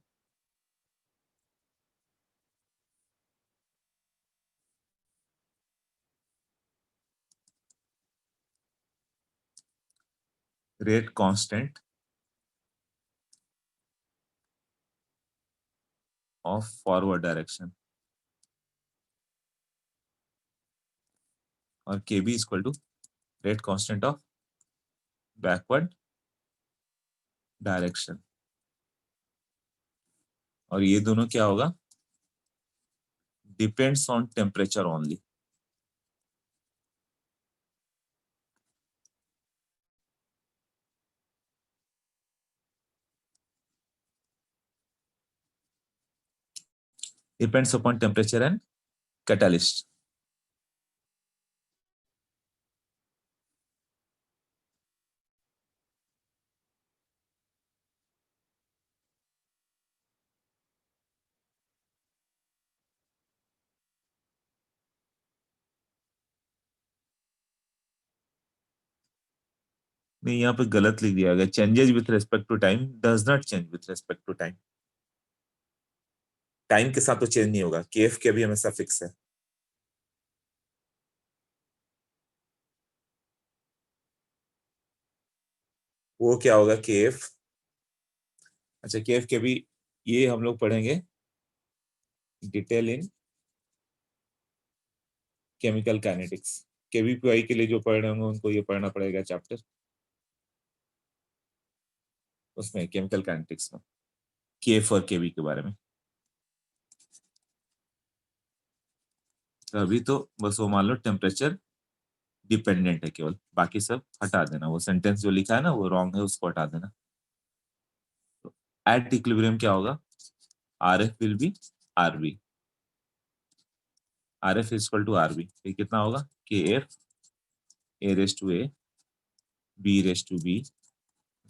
Rate constant of forward direction, और KB is equal to rate constant of backward direction. और ये दोनों क्या होगा? Depends on temperature only. Depends upon temperature and catalyst. नहीं, यहाँ पे गलत लिख दिया गया, changes with respect to time does not change with respect to time. Time के साथ तो चेंज नहीं होगा, KF के भी हमेशा फिक्स है। वो क्या होगा KF? अच्छा, KF के भी ये हम लोग पढ़ेंगे detail in chemical kinetics. KVPI के लिए जो पढ़ रहे होंगे उनको ये पढ़ना पड़ेगा चैप्टर, उसमें केमिकल काइनेटिक्स में KF और KB के बारे में। तो अभी तो बस वो मान लो टेम्परेचर डिपेंडेंट है केवल, बाकी सब हटा देना, वो सेंटेंस जो लिखा है ना वो रॉन्ग है, उसको हटा देना। तो एट इक्विलिब्रियम क्या होगा? RF will be RB, RF is equal to RB। ये कितना होगा? KF A⁻A B⁻B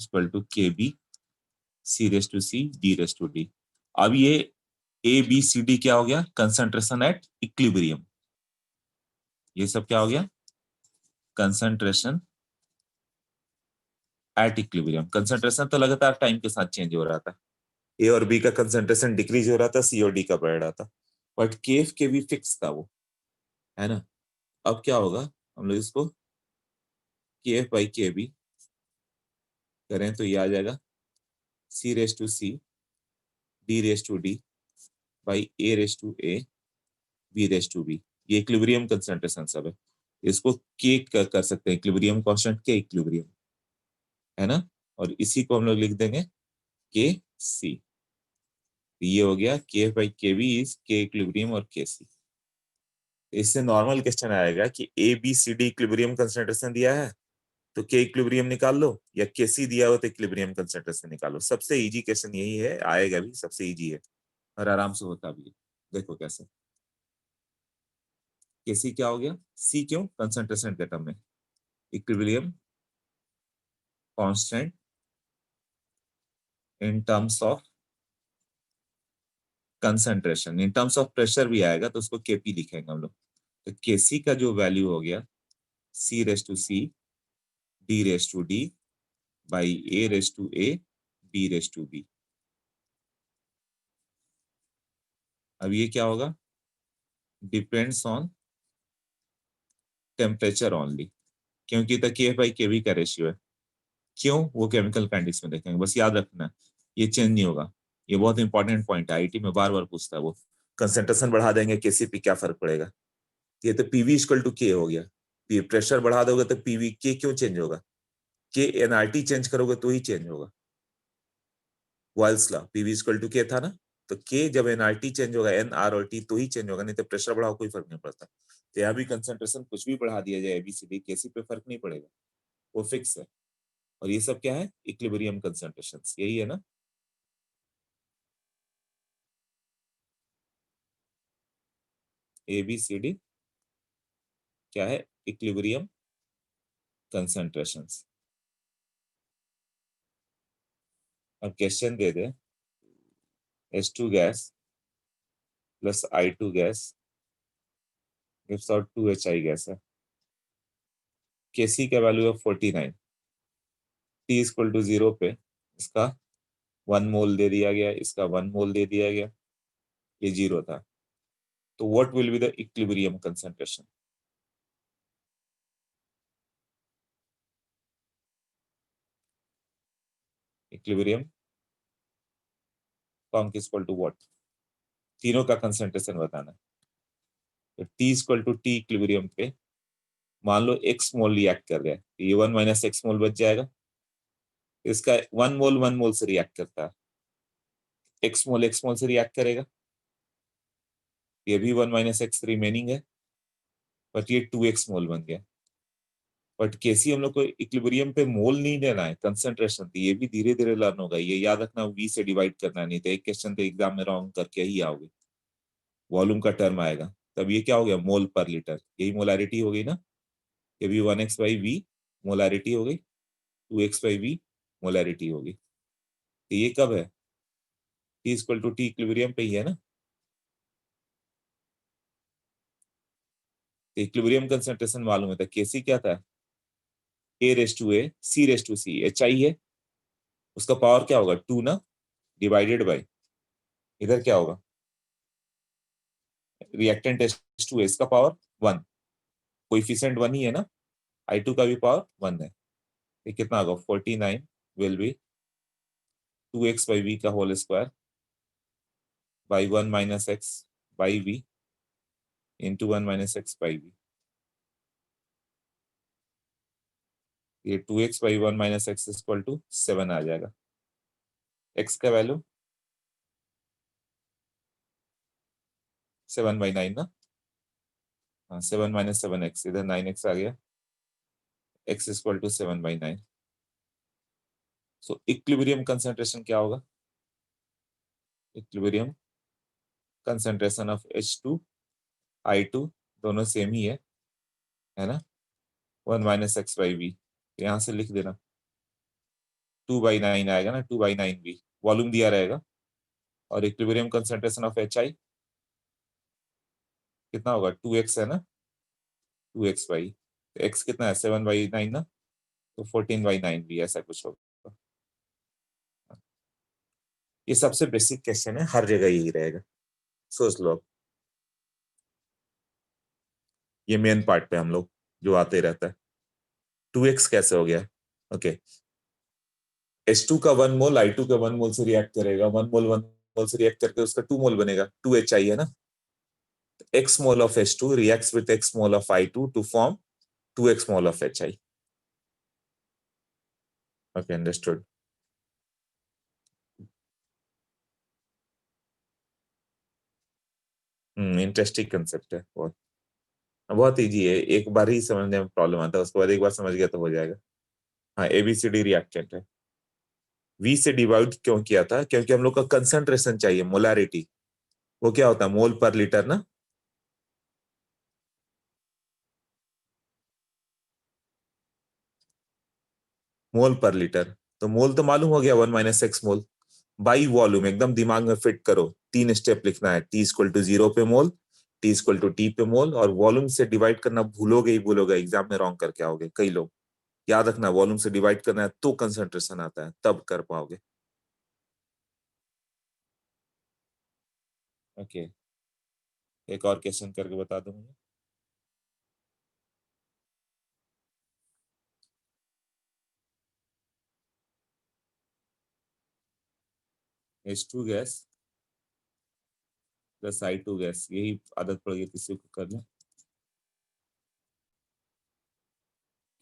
equal to KB C⁻C D⁻D। अब ये ABCD क्या हो गया? Concentration at equilibrium. ये सब क्या हो गया? Concentration at equilibrium. कंसंट्रेशन तो लगातार टाइम के साथ चेंज हो रहा था, A और B का कंसंट्रेशन डिक्रीज हो रहा था, C और D का बढ़ रहा था, बट KF के भी फिक्स था वो, है ना। अब क्या होगा? हम लोग इसको KF/KB करें तो ये आ जाएगा C⁻C D⁻D by A⁻A B⁻B। ये इक्विलिब्रियम कंसंट्रेशन सब है, इसको K कर सकते हैं, इक्विलिब्रियम कांस्टेंट के इक्विलिब्रियम, है ना। और इसी को हम लोग लिख देंगे KC। ये हो गया KF/KB इज K इक्विलिब्रियम और KC। इससे नॉर्मल क्वेश्चन आएगा कि ABCD इक्विलिब्रियम कंसंट्रेशन दिया है तो K इक्विलिब्रियम निकाल लो, या KC दिया हो तो इक्विलिब्रियम कंसंट्रेशन निकालो। सबसे इजी क्वेश्चन यही है, आएगा भी, सबसे इजी है और आराम से होता भी है। देखो कैसे। KC क्या हो गया? C क्यों? कंसंट्रेशन के टर्म में, equilibrium constant in terms of concentration. In terms of pressure भी आएगा तो उसको KP लिखेंगे हम लोग। तो KC का जो वैल्यू हो गया C⁻C D⁻D by A⁻A B⁻B। अब ये क्या होगा? डिपेंड्स ऑन टेम्परेचर ओनली, क्योंकि तक KF/KB का रेशियो है। क्यों? वो केमिकल काइनेटिक्स में देखेंगे, बस याद रखना ये चेंज नहीं होगा। ये बहुत इंपॉर्टेंट पॉइंट है, आईटी में बार बार पूछता है वो। कंसंट्रेशन बढ़ा देंगे KC पे क्या फर्क पड़ेगा? ये तो PV इक्वल टू K हो गया। प्रेशर बढ़ा दोगे तो PV K क्यों चेंज होगा? K NRT चेंज करोगे तो ही चेंज होगा। Boyle's law, PV equal to K था ना, तो के जब एनआरटी चेंज होगा, एन आर और टी तो ही चेंज होगा, नहीं तो प्रेशर बढ़ाओ कोई फर्क नहीं पड़ता। तो यहाँ भी कंसंट्रेशन कुछ भी बढ़ा दिया जाए एबीसीडी, केसी पे फर्क नहीं पड़ेगा, वो फिक्स है। और ये सब क्या है? इक्विलिब्रियम कंसंट्रेशन, यही है ना। एबीसीडी क्या है? Equilibrium concentrations. अब क्वेश्चन दे दे H2 gas plus I2 gas gives out 2HI gas है। Kc का वैल्यू है 49, T इक्वल टू 0 पे इसका 1 मोल दे दिया गया, इसका 1 मोल दे दिया गया, ये 0 था। तो what will be the equilibrium concentration? Equilibrium conc equal to what? तीनों का कंसंट्रेशन बताना है। तो T equal to T equilibrium पे मान लो x मोल रिएक्ट कर रहा है, ये 1 माइनस x मोल बच जाएगा, इसका 1 मोल से रिएक्ट करता है, x मोल से रिएक्ट करेगा, ये भी 1 माइनस एक्स रिमेनिंग है, बट ये 2x मोल बन गया। बट केसी हम लोग को इक्विलिब्रियम पे मोल नहीं लेना है, कंसंट्रेशन, ये भी धीरे धीरे लर्न होगा, ये याद रखना, वी से डिवाइड करना, नहीं तो एक क्वेश्चन तो एग्जाम में रॉन्ग करके ही आओगे, वॉल्यूम का टर्म आएगा, तब ये क्या हो गया? मोल पर लीटर, यही मोलारिटी हो गई ना, ये भी 1x बाई वी मोलारिटी हो गई, 2x बाई वी मोलारिटी होगी। तो ये कब है? T equal to T equilibrium पे ही है ना। तो इक्विलिब्रियम कंसंट्रेशन मालूम है था, केसी क्या था? A raise to A C raise to C, H I है, उसका पावर क्या होगा? 2 ना, डिवाइडेड बाई इधर क्या होगा? रिएक्टेंट H2 है, इसका पावर 1, कोएफिशिएंट 1 ही है ना, I2 का भी पावर 1 है। ये कितना होगा? 49 will be 2x by V का whole square by 1 minus x by V into 1 minus x by V. ये 2x by 1 minus x equal to 7 आ जाएगा। x का वैल्यू 7/9 ना, हाँ 7 माइनस 7x, इधर 9x आ गया, x equal to 7/9। So equilibrium concentration क्या होगा? Equilibrium concentration of H2 I2 दोनों सेम ही है ना, 1 माइनस एक्स बाई वी, यहां से लिख देना 2/9 आएगा ना, 2/9 वी वॉल्यूम दिया रहेगा, और इक्विलिब्रियम कंसंट्रेशन ऑफ HI कितना होगा? 2x है ना, 2x बाई, x कितना है? 7/9 ना, तो 14/9 भी ऐसा कुछ होगा। ये सबसे बेसिक क्वेश्चन है, हर जगह यही रहेगा, सोच लो। ये मेन पार्ट पे हम लोग जो आते रहता है, 2x कैसे हो गया? ओके, H2 का 1 मोल I2 का 1 मोल से रिएक्ट करेगा, 1 मोल से रिएक्ट करके उसका 2 मोल बनेगा, 2HI है ना, x mole of H2 reacts with x mole of I2 to form 2x mole of HI. Okay, understood. Interesting concept है, बहुत बहुत इजी है, एक बार ही समझने में प्रॉब्लम आता है, उसके बाद एक बार समझ गया तो हो जाएगा। हाँ, एबीसीडी रिएक्टेंट है। वी से डिवाइड क्यों किया था? क्योंकि हम लोग का कंसंट्रेशन चाहिए, मोलारिटी, वो क्या होता है? मोल पर लीटर ना, मोल पर लीटर। तो मोल तो मालूम हो गया, 1 minus x mole by volume, एकदम दिमाग में फिट करो, 3 स्टेप लिखना है, T इक्वल टू 0 पे मोल, T इक्वल टू T पे मोल, और वॉल्यूम से डिवाइड करना भूलोगे ही भूलोगे, एग्जाम में रॉन्ग करके आओगे कई लोग। याद रखना, वॉल्यूम से डिवाइड करना है तो कंसंट्रेशन आता है, तब कर पाओगे। ओके, एक और क्वेश्चन करके बता दो मुझे। H2 gas plus I2 gas, यही आदत पड़ गई किसी को करना।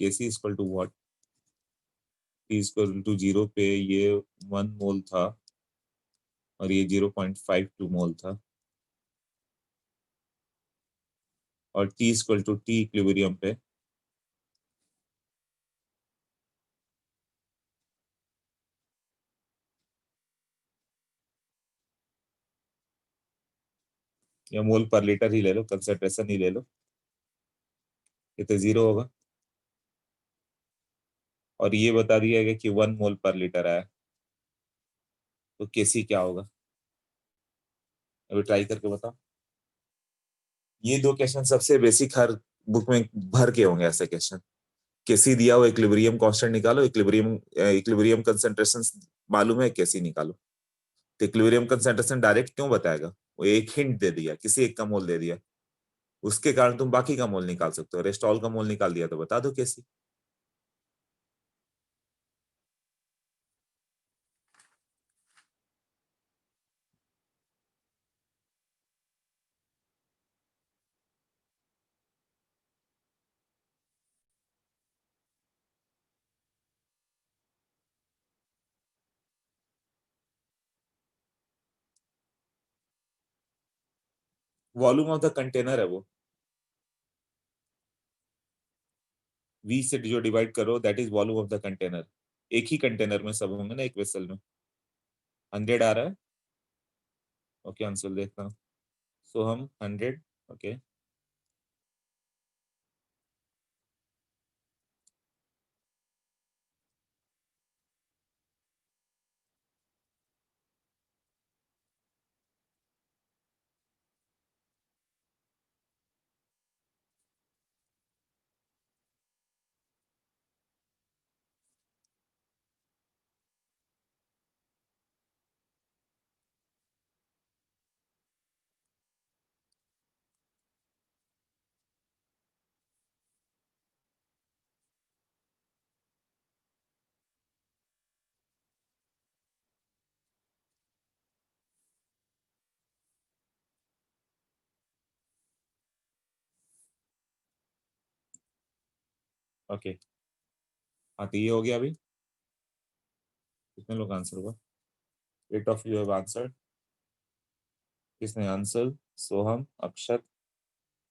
Kc equal to what? T equal to 0 पे ये 1 मोल था, और ये 0.52 मोल था, और T equal to T equilibrium पे या मोल पर लीटर ही ले लो, कंसेंट्रेशन ही ले लो, ये तो 0 होगा। और ये बता दिया गया कि 1 मोल पर लीटर आया, तो केसी क्या होगा? अभी ट्राई करके बताओ। ये दो क्वेश्चन सबसे बेसिक, हर बुक में भर के होंगे ऐसे क्वेश्चन। केसी दिया हो, इक्विलिब्रियम कांस्टेंट निकालो, इक्विलिब्रियम इक्विलिब्रियम कंसंट्रेशन मालूम है, केसी निकालो। तो इक्विलिब्रियम कंसंट्रेशन डायरेक्ट क्यों बताएगा? वो एक हिंट दे दिया, किसी एक का मोल दे दिया, उसके कारण तुम बाकी का मोल निकाल सकते हो। रेस्टॉल का मोल निकाल दिया तो बता दो केसी। वॉल्यूम ऑफ द कंटेनर है वो, वी से जो डिवाइड करो that is volume of the container. एक ही कंटेनर में सब होंगे ना, एक वेसल में। 100 आ रहा है, ओके आंसर देखता हूँ। सो हम 100, ओके। ओके, हाँ तो ये हो गया। अभी कितने लोग आंसर हुआ? 8 ऑफ यू हैव आंसर्ड। किसने आंसर? सोहम, अक्षत,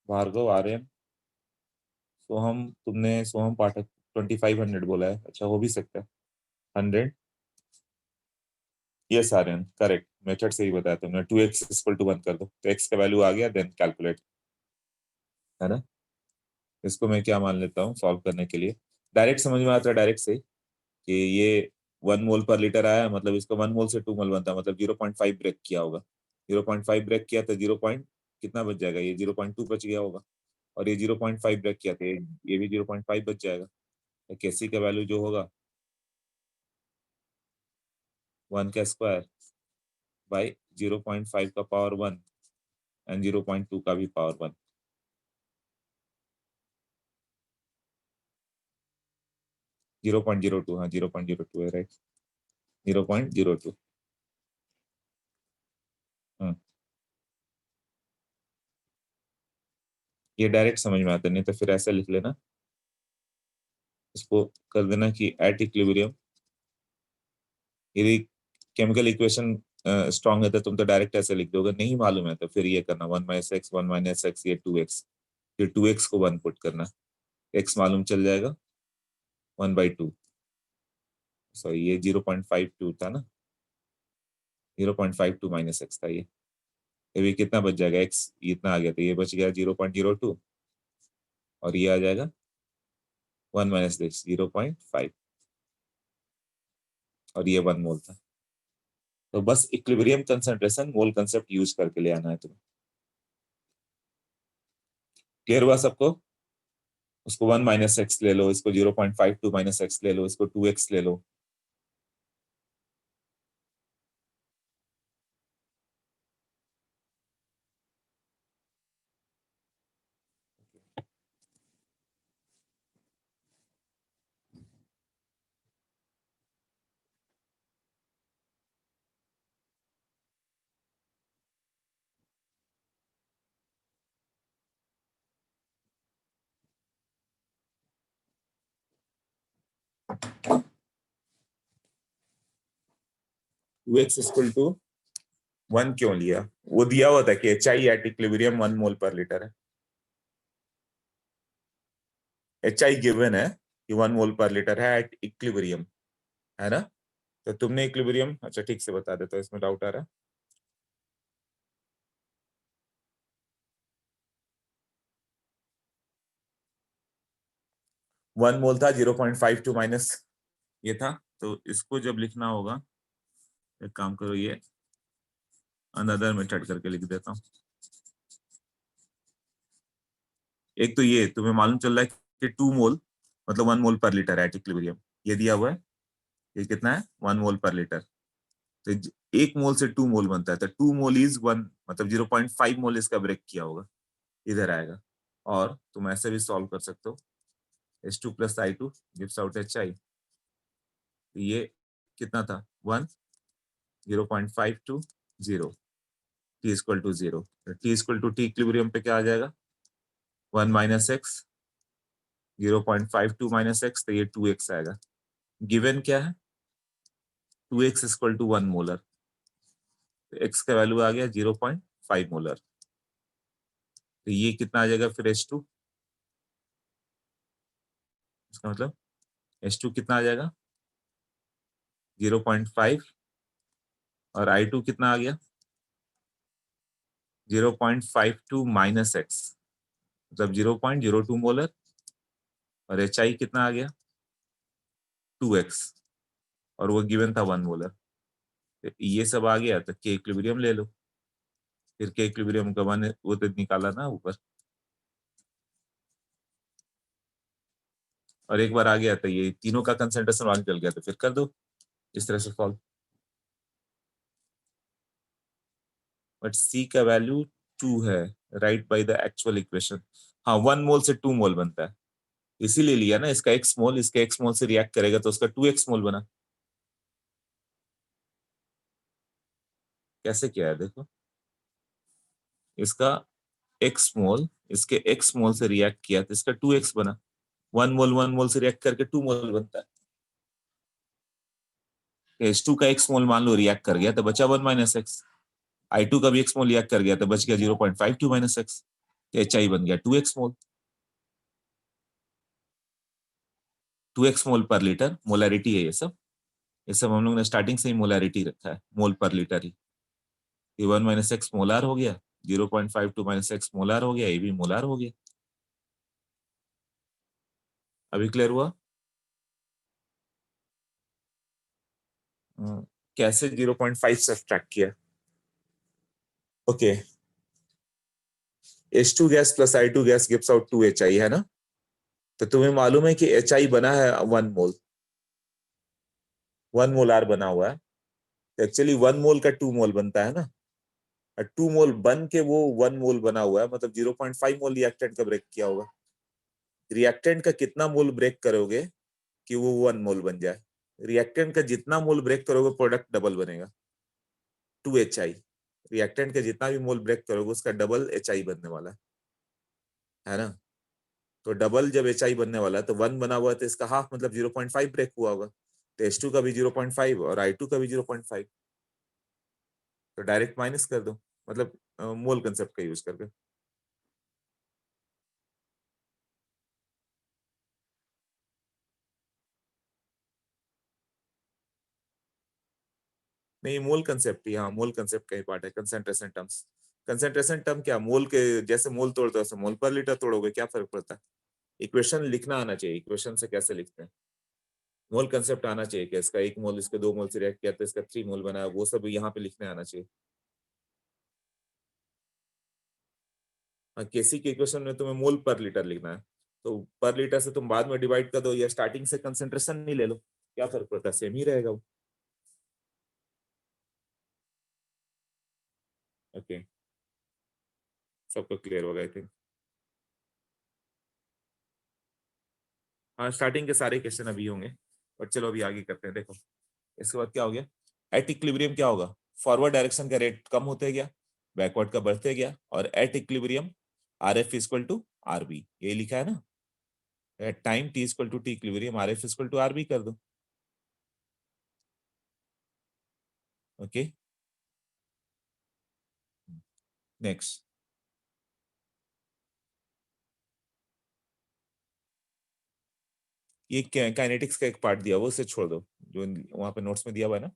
भार्गव, आर्यन। सोहम, तुमने सोहम पाठक 2500 बोला है, अच्छा हो भी सकता है। 100, यस आर्यन करेक्ट, मेथड से ही बताया तुमने। 2x इक्वल टू 1 कर दो, तो x का वैल्यू आ गया, देन कैलकुलेट, है ना। इसको मैं क्या मान लेता हूँ सॉल्व करने के लिए, डायरेक्ट समझ में आता है डायरेक्ट से कि ये 1 मोल पर लीटर आया, मतलब इसका 1 मोल से 2 मोल बनता है, मतलब 0.5 ब्रेक किया होगा। 0.5 ब्रेक किया तो 0 पॉइंट कितना बच जाएगा? ये 0.2 बच गया होगा। और ये 0.5 ब्रेक किया तो ये भी 0.5 बच जाएगा। तो केसी का वैल्यू जो होगा 1 का स्क्वायर बाई 0.5 का पावर 1 एंड 0.2 का भी पावर 1। 0.02, हाँ 0.02 है, राइट। 0.02। हाँ, ये डायरेक्ट समझ में आता नहीं तो फिर ऐसा लिख लेना, इसको कर देना कि एट इक्विलिब्रियम, यदि केमिकल इक्वेशन स्ट्रांग है तो तुम तो डायरेक्ट ऐसे लिख दोगे, नहीं मालूम है तो फिर ये करना 1 - x 1 - x, ये 2x, फिर 2x को 1 पुट करना, x मालूम चल जाएगा 1/2। सॉरी ये 0.52 था ना, 0.52 माइनस एक्स था ये भी कितना बच जाएगा? x इतना आ गया तो ये बच गया 0.02, और ये आ जाएगा 1 - x 0.5, और ये 1 मोल था। तो बस इक्विलिब्रियम कंसंट्रेशन मोल कंसेप्ट यूज करके ले आना है तुम्हें। क्लियर हुआ सबको? उसको 1 - x ले लो, इसको 0.52 - x ले लो, इसको 2x ले लो। Two x equal to one क्यों लिया? वो दिया हुआ था कि HI एट इक्विलिब्रियम 1 मोल पर लीटर है। HI गिवन है कि 1 मोल पर लीटर है एट इक्विलिब्रियम, है ना? तो तुमने इक्विलिब्रियम, अच्छा ठीक से बता देता, इसमें डाउट आ रहा है। वन मोल था, 0.52 माइनस ये था, तो इसको जब लिखना होगा, एक काम करो, ये अनदर मेथड करके लिख देता हूँ। एक तो ये तुम्हें मालूम चल रहा है कि 2 मोल मतलब 1 मोल पर लीटर एट इक्विलिब्रियम, ये दिया हुआ है। ये कितना है? 1 मोल पर लीटर। तो एक मोल से 2 मोल बनता है, तो 2 मोल इज 1, मतलब 0.5 मोल इसका ब्रेक किया होगा, इधर आएगा। और तुम ऐसे भी सॉल्व कर सकते हो, H2 plus I2 gives out HI। तो ये कितना था? 1, 0.52, 0, T equal to 0। T equal to T equilibrium पे क्या आ जाएगा? 1 माइनस एक्स, 0.52 माइनस एक्स, तो ये 2x आएगा। गिवन क्या है? 2x इक्वल टू 1 मोलर, तो x का वैल्यू आ गया 0.5 मोलर। तो ये कितना आ जाएगा फिर H2? इसका मतलब H2 कितना आ जाएगा? 0.5, और I2 कितना आ गया? 0.52 माइनस एक्स, मतलब 0.02 मोलर, और HI कितना आ गया? 2x, और वो गिवन था 1 मोलर। तो ये सब आ गया, तो के इक्विलिब्रियम ले लो। फिर के इक्विलिब्रियम का वन वो तो निकाला ना ऊपर, और एक बार आ गया तो ये तीनों का कंसंट्रेशन वन चल गया, तो फिर कर दो इस तरह से सॉल्व। बट सी का वैल्यू 2 है, right by the actual equation. हाँ, 1 मोल से 2 मोल बनता है, इसीलिए लिया ना। इसका x मोल इसके x मोल से रिएक्ट करेगा तो उसका 2x मोल बना। कैसे किया है देखो, इसका x मोल इसके x मोल से रिएक्ट किया तो इसका 2x बना। 1 मोल से रिएक्ट करके 2 मोल बनता है। H2 का x मोल मान लो रिएक्ट कर गया तो बचा 1 माइनस एक्स। I2 का भी x मोल रिएक्ट कर गया तो बच गया 0.52 माइनस एक्स। HI बन गया 2x मोल। 2x मोल पर लीटर, मोलैरिटी है ये सब। ये सब हम लोग ने स्टार्टिंग से ही मोलैरिटी रखा है, मोल पर लीटर ही। ये 1 माइनस एक्स मोलार हो गया, 0.52 माइनस एक्स मोलार हो गया, ये भी मोलार हो गया। अभी क्लियर हुआ? कैसे 0.5 सब्ट्रैक्ट किया? Okay, H2 gas plus I2 gas gives out 2HI, है ना? तो तुम्हें मालूम है कि HI बना है 1 मोल, 1 मोलार बना हुआ है। तो एक्चुअली 1 मोल का 2 मोल बनता है ना, और 2 मोल बन के वो 1 मोल बना हुआ है, मतलब 0.5 मोल रिएक्टेंट का ब्रेक किया होगा। रिएक्टेंट का कितना मोल ब्रेक करोगे कि वो 1 मोल बन जाए? रिएक्टेंट का जितना मोल ब्रेक करोगे प्रोडक्ट डबल बनेगा, 2HI। रिएक्टेंट का जितना भी मोल ब्रेक करोगे उसका डबल HI बनने वाला है ना? तो डबल जब HI बनने वाला है तो 1 बना हुआ है तो इसका हाफ मतलब 0.5 ब्रेक हुआ होगा। तो H2 का भी 0.5 और I2 का भी 0.5, तो डायरेक्ट माइनस कर दो, मतलब मोल कंसेप्ट का यूज करके। नहीं, मोल कंसेप्ट ही, हाँ मोल कंसेप्ट का ही पार्ट है। कंसेंट्रेशन टर्म्स, कंसेंट्रेशन टर्म क्या, मोल के जैसे मोल तोड़ते हो वैसे मोल पर लीटर तोड़ोगे, क्या फर्क पड़ता है? इक्वेशन लिखना आना चाहिए, इक्वेशन से कैसे लिखते हैं। मोल कंसेप्ट आना चाहिए कि इसका 1 मोल इसके 2 मोल से रिएक्ट किया तो इसका 3 मोल बना, वो सब यहाँ पे लिखने आना चाहिए। केसी के इक्वेशन में तुम्हें मोल पर लीटर लिखना है, तो पर लीटर से तुम बाद में डिवाइड कर दो या स्टार्टिंग से कंसेंट्रेशन नहीं ले लो, क्या फर्क पड़ता है, सेम ही रहेगा वो। ओके, सबको क्लियर होगा आई थिंक। हाँ, स्टार्टिंग के सारे क्वेश्चन अभी होंगे, बट चलो अभी आगे करते हैं। देखो इसके बाद क्या हो गया, एट इक्विलिब्रियम क्या होगा, फॉरवर्ड डायरेक्शन का रेट कम होते गया, बैकवर्ड का बढ़ते गया, और at equilibrium R F equal to R B, यही लिखा है ना। At time T equal to T equilibrium R F equal to R B कर दो। ओके, नेक्स्ट, ये काइनेटिक्स का एक पार्ट दिया वो, उसे छोड़ दो, जो वहां पे नोट्स में दिया हुआ है ना,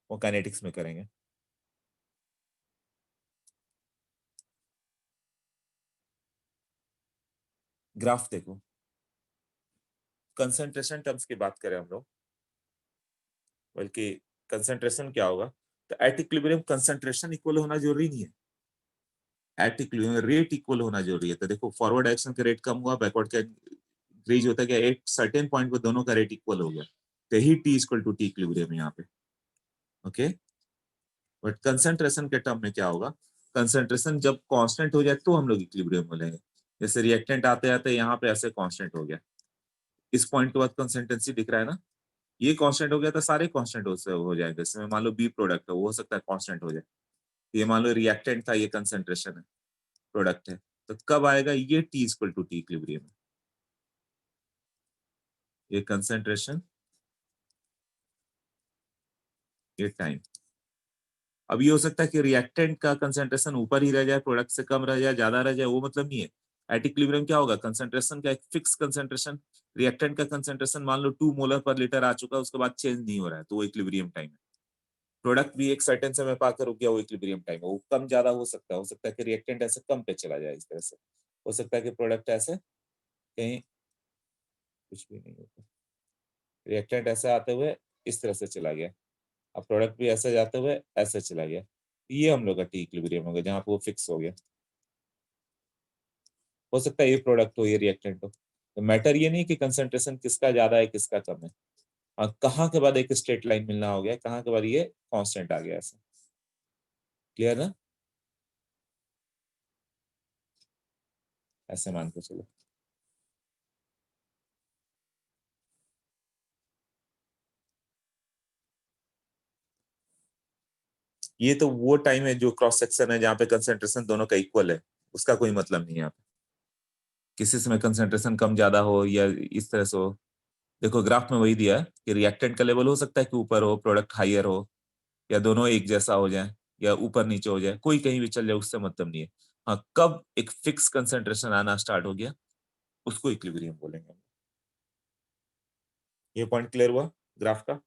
वो काइनेटिक्स में करेंगे। ग्राफ देखो, कंसंट्रेशन टर्म्स की बात करें हम लोग, बल्कि कंसंट्रेशन क्या होगा, तो एट इक्विलिब्रियम कंसंट्रेशन इक्वल होना जरूरी नहीं है, एट इक्विलिब्रियम रेट इक्वल होना जरूरी है। तो देखो फॉरवर्ड एक्शन का रेट कम हुआ, बैकवर्ड का इंक्रीज होता गया, एक सर्टेन पॉइंट पे दोनों का रेट इक्वल हो गया, तो ही T equal to T equilibrium यहाँ पे। ओके, बट कंसंट्रेशन के टर्म में क्या होगा, कंसंट्रेशन जब कांस्टेंट हो जाए तो हम लोग इक्विलिब्रियम बोलेंगे। जैसे रिएक्टेंट आते आते यहाँ पे ऐसे कांस्टेंट हो गया, इस पॉइंट के बाद कंसिस्टेंसी दिख रहा है ना, ये कांस्टेंट हो गया तो सारे कांस्टेंट हो जाएंगे। इसमें मान लो बी प्रोडक्ट है, वो हो सकता है कांस्टेंट हो जाए, ये मान लो रिएक्टेंट था, ये कंसंट्रेशन है, प्रोडक्ट है, तो कब आएगा ये T equal to T equilibrium में, ये कंसंट्रेशन, ये टाइम। अब ये हो सकता है कि रिएक्टेंट का कंसंट्रेशन ऊपर ही रह जाए, प्रोडक्ट से कम रह जाए, ज्यादा रह जाए, वो मतलब नहीं है। एट इक्विलिब्रियम क्या होगा, कंसंट्रेशन का एक फिक्स कंसंट्रेशन, रिएक्टेंट का कंसंट्रेशन मान लो 2 मोलर पर लीटर आ चुका है, उसके बाद चेंज नहीं हो रहा है, तो वो इक्विलिब्रियम टाइम है। प्रोडक्ट भी एक सर्टेन समय पाकर रुक गया, वो इक्विलिब्रियम टाइम है। वो कम ज्यादा हो सकता है कि रिएक्टेंट ऐसे कम पे चला जाए, इस तरह से हो सकता है कि प्रोडक्ट ऐसे कहीं, कुछ भी नहीं होता, रिएक्टेंट ऐसे आते हुए इस तरह से चला गया, अब प्रोडक्ट भी ऐसे जाते हुए ऐसे चला गया, ये हम लोग का टी इक्विलिब्रियम हो गया, जहां पे वो फिक्स हो गया। हो सकता है ये प्रोडक्ट हो, ये रिएक्टेंट हो, तो मैटर ये नहीं कि कंसंट्रेशन किसका ज्यादा है किसका कम है, हाँ कहाँ के बाद एक स्ट्रेट लाइन मिलना हो गया, कहाँ के बाद ये कांस्टेंट आ गया, ऐसा क्लियर ना, ऐसे मान के चलो। ये तो वो टाइम है जो क्रॉस सेक्शन है, जहाँ पे कंसंट्रेशन दोनों का इक्वल है, उसका कोई मतलब नहीं है यहाँ पे, किसी समय कंसंट्रेशन कम ज्यादा हो या इस तरह से हो। देखो ग्राफ में वही दिया है कि रिएक्टेंट का लेवल हो सकता है कि ऊपर हो, प्रोडक्ट हाइयर हो, या दोनों एक जैसा हो जाए, या ऊपर नीचे हो जाए, कोई कहीं भी चल जाए, उससे मतलब नहीं है। हाँ कब एक फिक्स कंसंट्रेशन आना स्टार्ट हो गया, उसको इक्विलिब्रियम बोलेंगे। ये पॉइंट क्लियर हुआ ग्राफ का।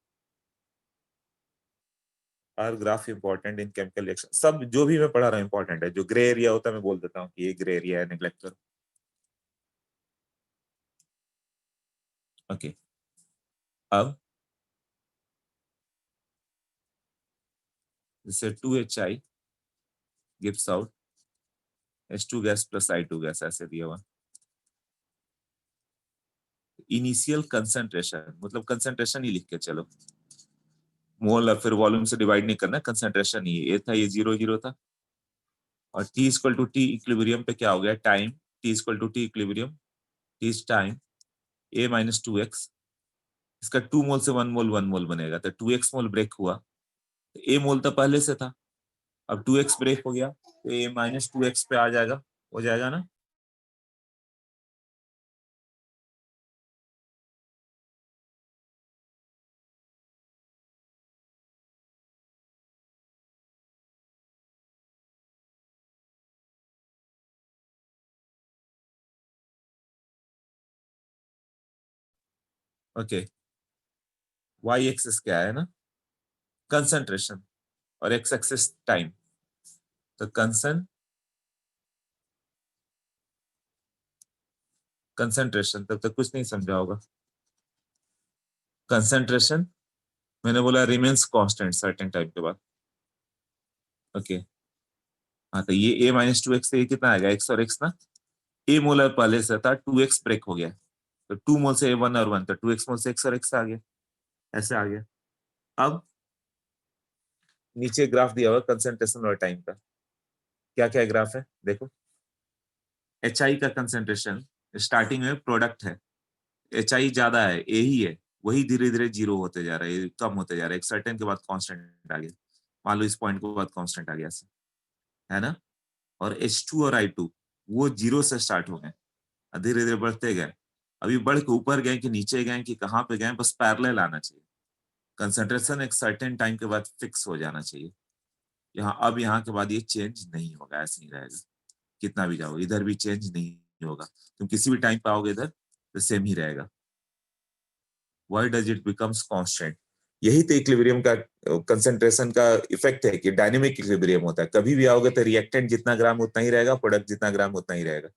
और graph important in chemical reaction, सब जो भी मैं पढ़ा रहा हूँ इंपॉर्टेंट है, जो ग्रे एरिया होता है मैं बोल देता हूँ कि ये ग्रे एरिया है, नेग्लेक्ट करो। ओके, अब जैसे 2HI gives out H2 gas plus I2 gas, ऐसे दिया हुआ। इनिशियल कंसंट्रेशन मतलब कंसंट्रेशन ही लिख के चलो, मोल और फिर वॉल्यूम से डिवाइड नहीं करना, कंसंट्रेशन ही ये था, ये 0 0 था। और T equal to T equilibrium पे क्या हो गया, time, T equal to T equilibrium, T is time, A minus 2x, इसका 2 मोल से 1 मोल बनेगा, तो 2x मोल ब्रेक हुआ, तो A मोल तो पहले से था, अब 2x ब्रेक हो गया, तो A माइनस 2x पे आ जाएगा, हो जाएगा ना। ओके, y एक्सिस क्या है ना, कंसंट्रेशन, और x एक्सिस टाइम, तो कंसंट्रेशन, तब तक कुछ नहीं समझा होगा। कंसंट्रेशन मैंने बोला रिमेन्स कांस्टेंट सर्टेन टाइम के बाद। ओके, हाँ तो ये a माइनस 2x से ये कितना आएगा, x और x ना, a मोलर पहले से था, 2x ब्रेक हो गया, तो 2 मोल से 1 और 1, तो 2x मोल से x और x आ गया, ऐसे आ गया। अब नीचे ग्राफ दिया हुआ कंसंट्रेशन और टाइम का, क्या क्या ग्राफ है देखो। HI का कंसंट्रेशन स्टार्टिंग में प्रोडक्ट है, HI ज्यादा है, A ही है, वही धीरे धीरे जीरो होते जा रहा है, कम होते जा रहा है, एक सर्टेन के बाद कांस्टेंट आ गया, मान लो इस पॉइंट के बाद कांस्टेंट आ गया, है ना। और H2 और I2 वो जीरो से स्टार्ट हो गए, धीरे धीरे बढ़ते गए, अभी बढ़ के ऊपर गए कि नीचे गए कि कहाँ पे गए, बस पैरेलल आना चाहिए, कंसंट्रेशन एक सर्टेन टाइम के बाद फिक्स हो जाना चाहिए। अब यहाँ के बाद ये चेंज नहीं होगा, ऐसे नहीं रहेगा, कितना भी जाओ इधर भी चेंज नहीं होगा, तुम किसी भी टाइम पे आओगे इधर तो सेम ही रहेगा। Why does it becomes constant? यही तो इक्विलिब्रियम का कंसंट्रेशन का इफेक्ट है कि डायनेमिक इक्विलिब्रियम होता है। कभी भी आओगे तो रिएक्टेंट जितना ग्राम उतना ही रहेगा, प्रोडक्ट जितना ग्राम उतना ही रहेगा,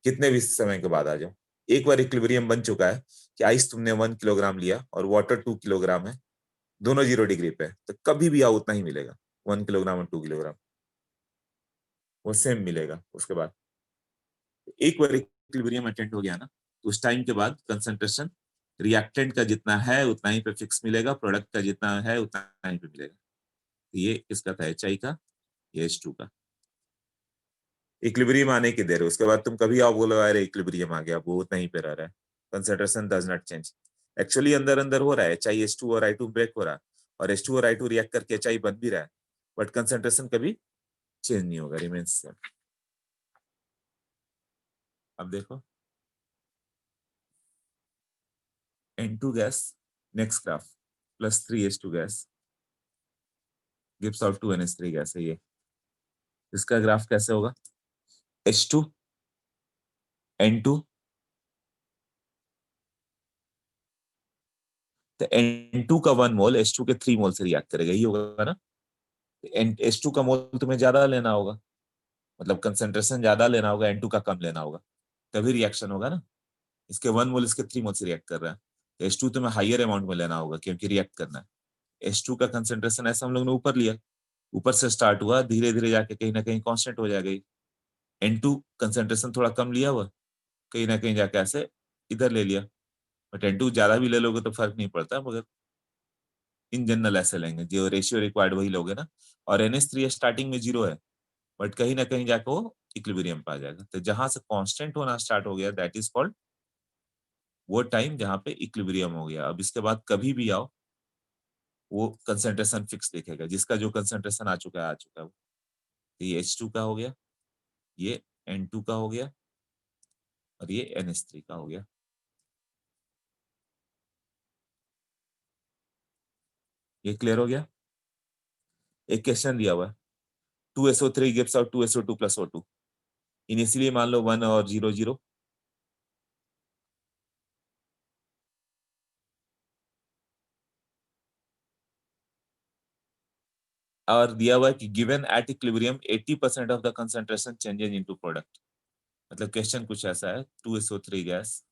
कितने भी समय के बाद आ जाओ। एक बार इक्विलिब्रियम बन चुका है कि आइस तुमने 1 किलोग्राम लिया और वाटर 2 किलोग्राम है, दोनों 0 डिग्री पे है, तो कभी भी आओ उतना ही मिलेगा, 1 किलोग्राम और 2 किलोग्राम वो सेम मिलेगा। उसके बाद एक बार इक्विलिब्रियम अटेंड हो गया ना, तो उस टाइम के बाद कंसंट्रेशन रिएक्टेंट का जितना है उतना ही पे फिक्स मिलेगा, प्रोडक्ट का जितना है उतना ही पे मिलेगा। तो ये किसका था, एच आई का, ये H2 का। इक्विलिब्रियम आने की देर है, उसके बाद तुम कभी आओ बोलो अरे इक्विलिब्रियम आ गया, वो उतना ही पे रह रहा है, concentration does not change. Actually अंदर अंदर हो रहा है, HiH2 और I2 ब्रेक हो रहा है, और H2 और I2 रिएक्ट करके HI बन भी रहा है, बट कंसंट्रेशन कभी चेंज नहीं होगा, रिमेन्स सेम। अब देखो N2 gas, next graph, plus 3H2 gas gives out 2NH3 gas है ये। इसका ग्राफ कैसे होगा, H2 N2, तो N2 का 1 मोल H2 के 3 मोल से रिएक्ट करेगा, यही होगा ना। H2 का मोल तुम्हें ज्यादा लेना होगा, मतलब कंसंट्रेशन ज्यादा लेना होगा, N2 का कम लेना होगा, तभी रिएक्शन होगा ना। इसके 1 मोल इसके 3 मोल से रिएक्ट कर रहा है, तो H2 तुम्हें हाइयर अमाउंट में लेना होगा क्योंकि रिएक्ट करना है। H2 का कंसंट्रेशन ऐसा हम लोग ने ऊपर लिया, ऊपर से स्टार्ट हुआ, धीरे धीरे जाके कहीं ना कहीं कांस्टेंट हो जाएगा। N2 कंसंट्रेशन थोड़ा कम लिया हुआ, कहीं ना कहीं जाके ऐसे इधर ले लिया, बट N2 ज्यादा भी ले लोगे तो फर्क नहीं पड़ता, मगर इन जनरल ऐसे लेंगे, जो रेशियो रिक्वायर्ड वही लोगे ना। और NH3 स्टार्टिंग में 0 है, बट कहीं ना कहीं जाके वो इक्विलिब्रियम पे आ जाएगा, तो जहां से कांस्टेंट होना स्टार्ट हो गया दैट इज कॉल्ड वो टाइम जहां पे इक्विलिब्रियम हो गया। अब इसके बाद कभी भी आओ वो कंसंट्रेशन फिक्स दिखेगा, जिसका जो कंसंट्रेशन आ चुका है वो। तो ये H2 का हो गया, ये N2 का हो गया, और ये NH3 का हो गया। ये क्लियर हो गया। एक क्वेश्चन दिया हुआ है, 2SO3 gives out 2SO2 plus O2, initially मान लो 1 और 0 0, और दिया हुआ है कि given at equilibrium 80% of the concentration changes into product. मतलब क्वेश्चन कुछ ऐसा है, 2SO3 gas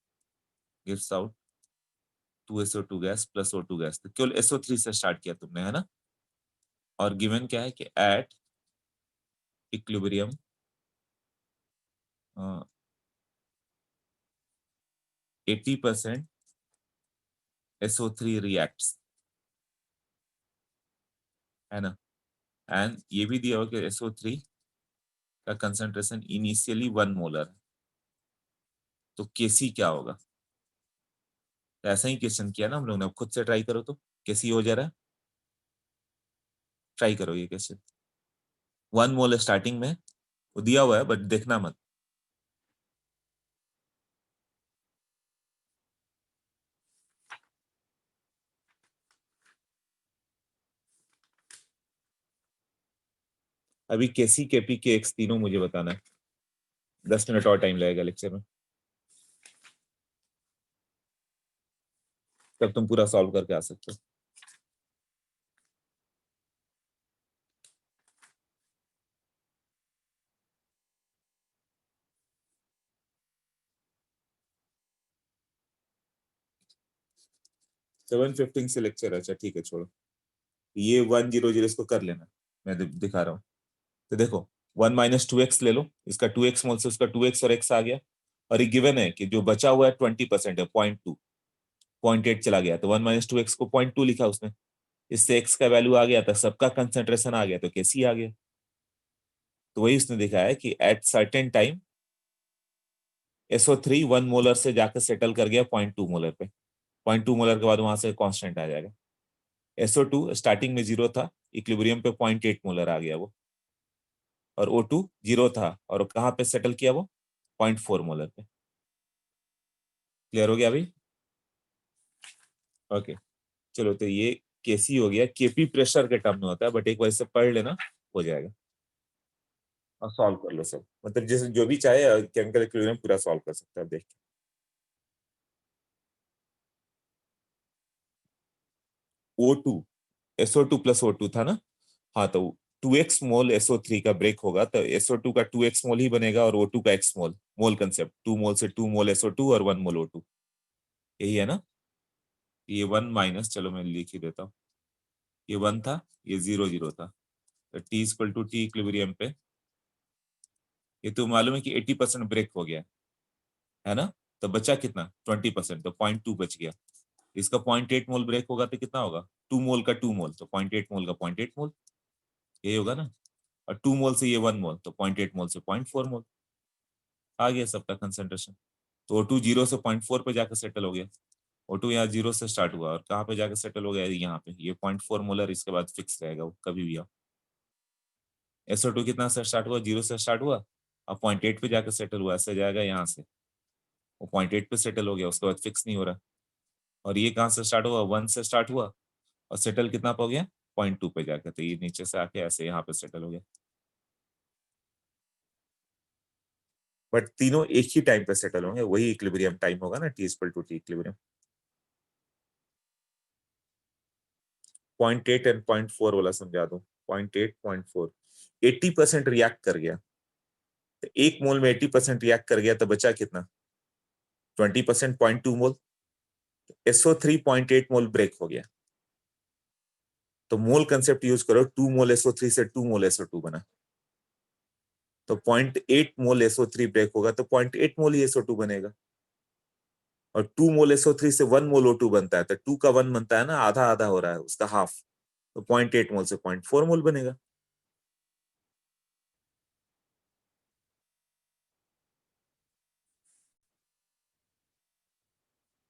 gives out 2SO2 gas plus O2 gas, तो केवल SO3 से स्टार्ट किया तुमने, है ना। और गिवन क्या है कि एट इक्विलिब्रियम 80% SO3 रिएक्ट्स, है ना। एंड ये भी दिया हुआ कि SO3 का कंसंट्रेशन इनिशियली 1 मोलर, तो केसी क्या होगा। तो ऐसा ही क्वेश्चन किया ना हम लोग ने, अब खुद से ट्राई करो तो केसी हो जा रहा है। ट्राई करो ये क्वेश्चन, 1 मोल स्टार्टिंग में वो दिया हुआ है, बट देखना मत। अभी केसी केपी के एक्स तीनों मुझे बताना है, 10 मिनट और टाइम लगेगा लेक्चर में, तब तुम पूरा सॉल्व करके आ सकते हो। सेवन फिफ्टीन से लेक्चर, अच्छा ठीक है छोड़ो, ये 1 0 0 इसको कर लेना, मैं दिखा रहा हूँ। तो देखो 1 - 2x ले लो, इसका 2x मोल से उसका 2x और x आ गया, और ये गिवन है कि जो बचा हुआ है 20% है, 0.2, 0.8 चला गया, तो 1 - 2x को 0.2 लिखा उसने, इससे x का वैल्यू आ गया था, सबका कंसेंट्रेशन आ गया, तो कैसी आ गया। तो वही उसने दिखा है कि at certain time SO3 1 molar से जाकर सेटल कर गया 0.2 मोलर पे, 0.2 मोलर के बाद वहां से कांस्टेंट आ जाएगा। SO2 स्टार्टिंग में 0 था, इक्विलिब्रियम पे 0.8 मोलर आ गया वो, और O2 0 था और कहाँ पे सेटल किया वो, 0.4 मोलर पे। क्लियर हो गया अभी। ओके चलो, तो ये केसी हो गया, केपी प्रेशर के टर्म में होता है, बट एक बार इसे पढ़ लेना, हो जाएगा और सॉल्व कर लो सब, मतलब जैसे जो भी चाहे केमिकल इक्विलिब्रियम पूरा सॉल्व कर सकते हैं। देख O2 SO2 प्लस O2 था ना, हाँ तो 2x मोल SO3 का ब्रेक होगा तो SO2 का 2x मोल ही बनेगा और O2 का x मोल, मोल कंसेप्ट 2 मोल से 2 मोल SO2 और 1 मोल O2, यही है ना। ये 1 माइनस, चलो मैं लिख ही देता हूँ, ये 1 था, ये 0 0 था, तो T equal to T equilibrium पे ये तो मालूम है कि 80% ब्रेक हो गया है ना, तो बचा कितना 20%, तो 0.2 बच गया। इसका 0.8 मोल ब्रेक होगा तो कितना होगा, 2 मोल का 2 मोल, तो 0.8 मोल का 0.8 मोल, यही होगा ना। और 2 मोल से ये 1 मोल, तो 0.8 मोल से 0.4 मोल, आ गया सबका कंसेंट्रेशन। तो O2 0 से 0.4 पे जाकर सेटल हो गया। O2 यहाँ 0 से स्टार्ट हुआ और कहाँ पे जाकर सेटल हो गया, यहाँ पे, ये 0.4 मोलर, इसके बाद फिक्स रहेगा वो कभी भी आओ। SO2 कितना से स्टार्ट हुआ, 0 से स्टार्ट हुआ, अब 0.8 पे जाकर सेटल हुआ, ऐसे जाएगा यहाँ से, वो 0.8 पे सेटल हो गया, उसके बाद फिक्स नहीं हो रहा। और ये कहाँ से स्टार्ट हुआ, 1 से स्टार्ट हुआ और सेटल कितना पे हो गया, 0.2 पे जाकर, तो ये नीचे से आके ऐसे यहाँ पे सेटल हो गया। बट तीनों एक ही टाइम पे सेटल होंगे, वही इक्विलिब्रियम टाइम होगा ना, T equal to T equilibrium. 0.8 and 0.4 वाला समझा दूं, 0.8 0.4 80% रिएक्ट कर गया, तो एक मोल में 80% रिएक्ट कर गया तो बचा कितना 20%, 0.2 मोल। SO3 0.8 मोल ब्रेक हो गया, तो मोल कंसेप्ट यूज करो, 2 मोल SO3 से 2 मोल SO2 बना, तो 0.8 मोल SO3 ब्रेक होगा तो 0.8 मोल ही SO2 बनेगा। और 2 मोल SO3 से 1 मोल O2 बनता है, तो 2 का 1 बनता है ना, आधा आधा हो रहा है उसका हाफ, तो 0.8 मोल से 0.4 मोल बनेगा।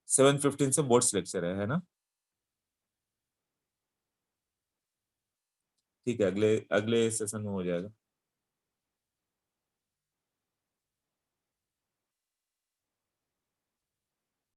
7:15 से बोर्ड्स लेक्चर है ना। ठीक है, अगले अगले सेशन में हो जाएगा।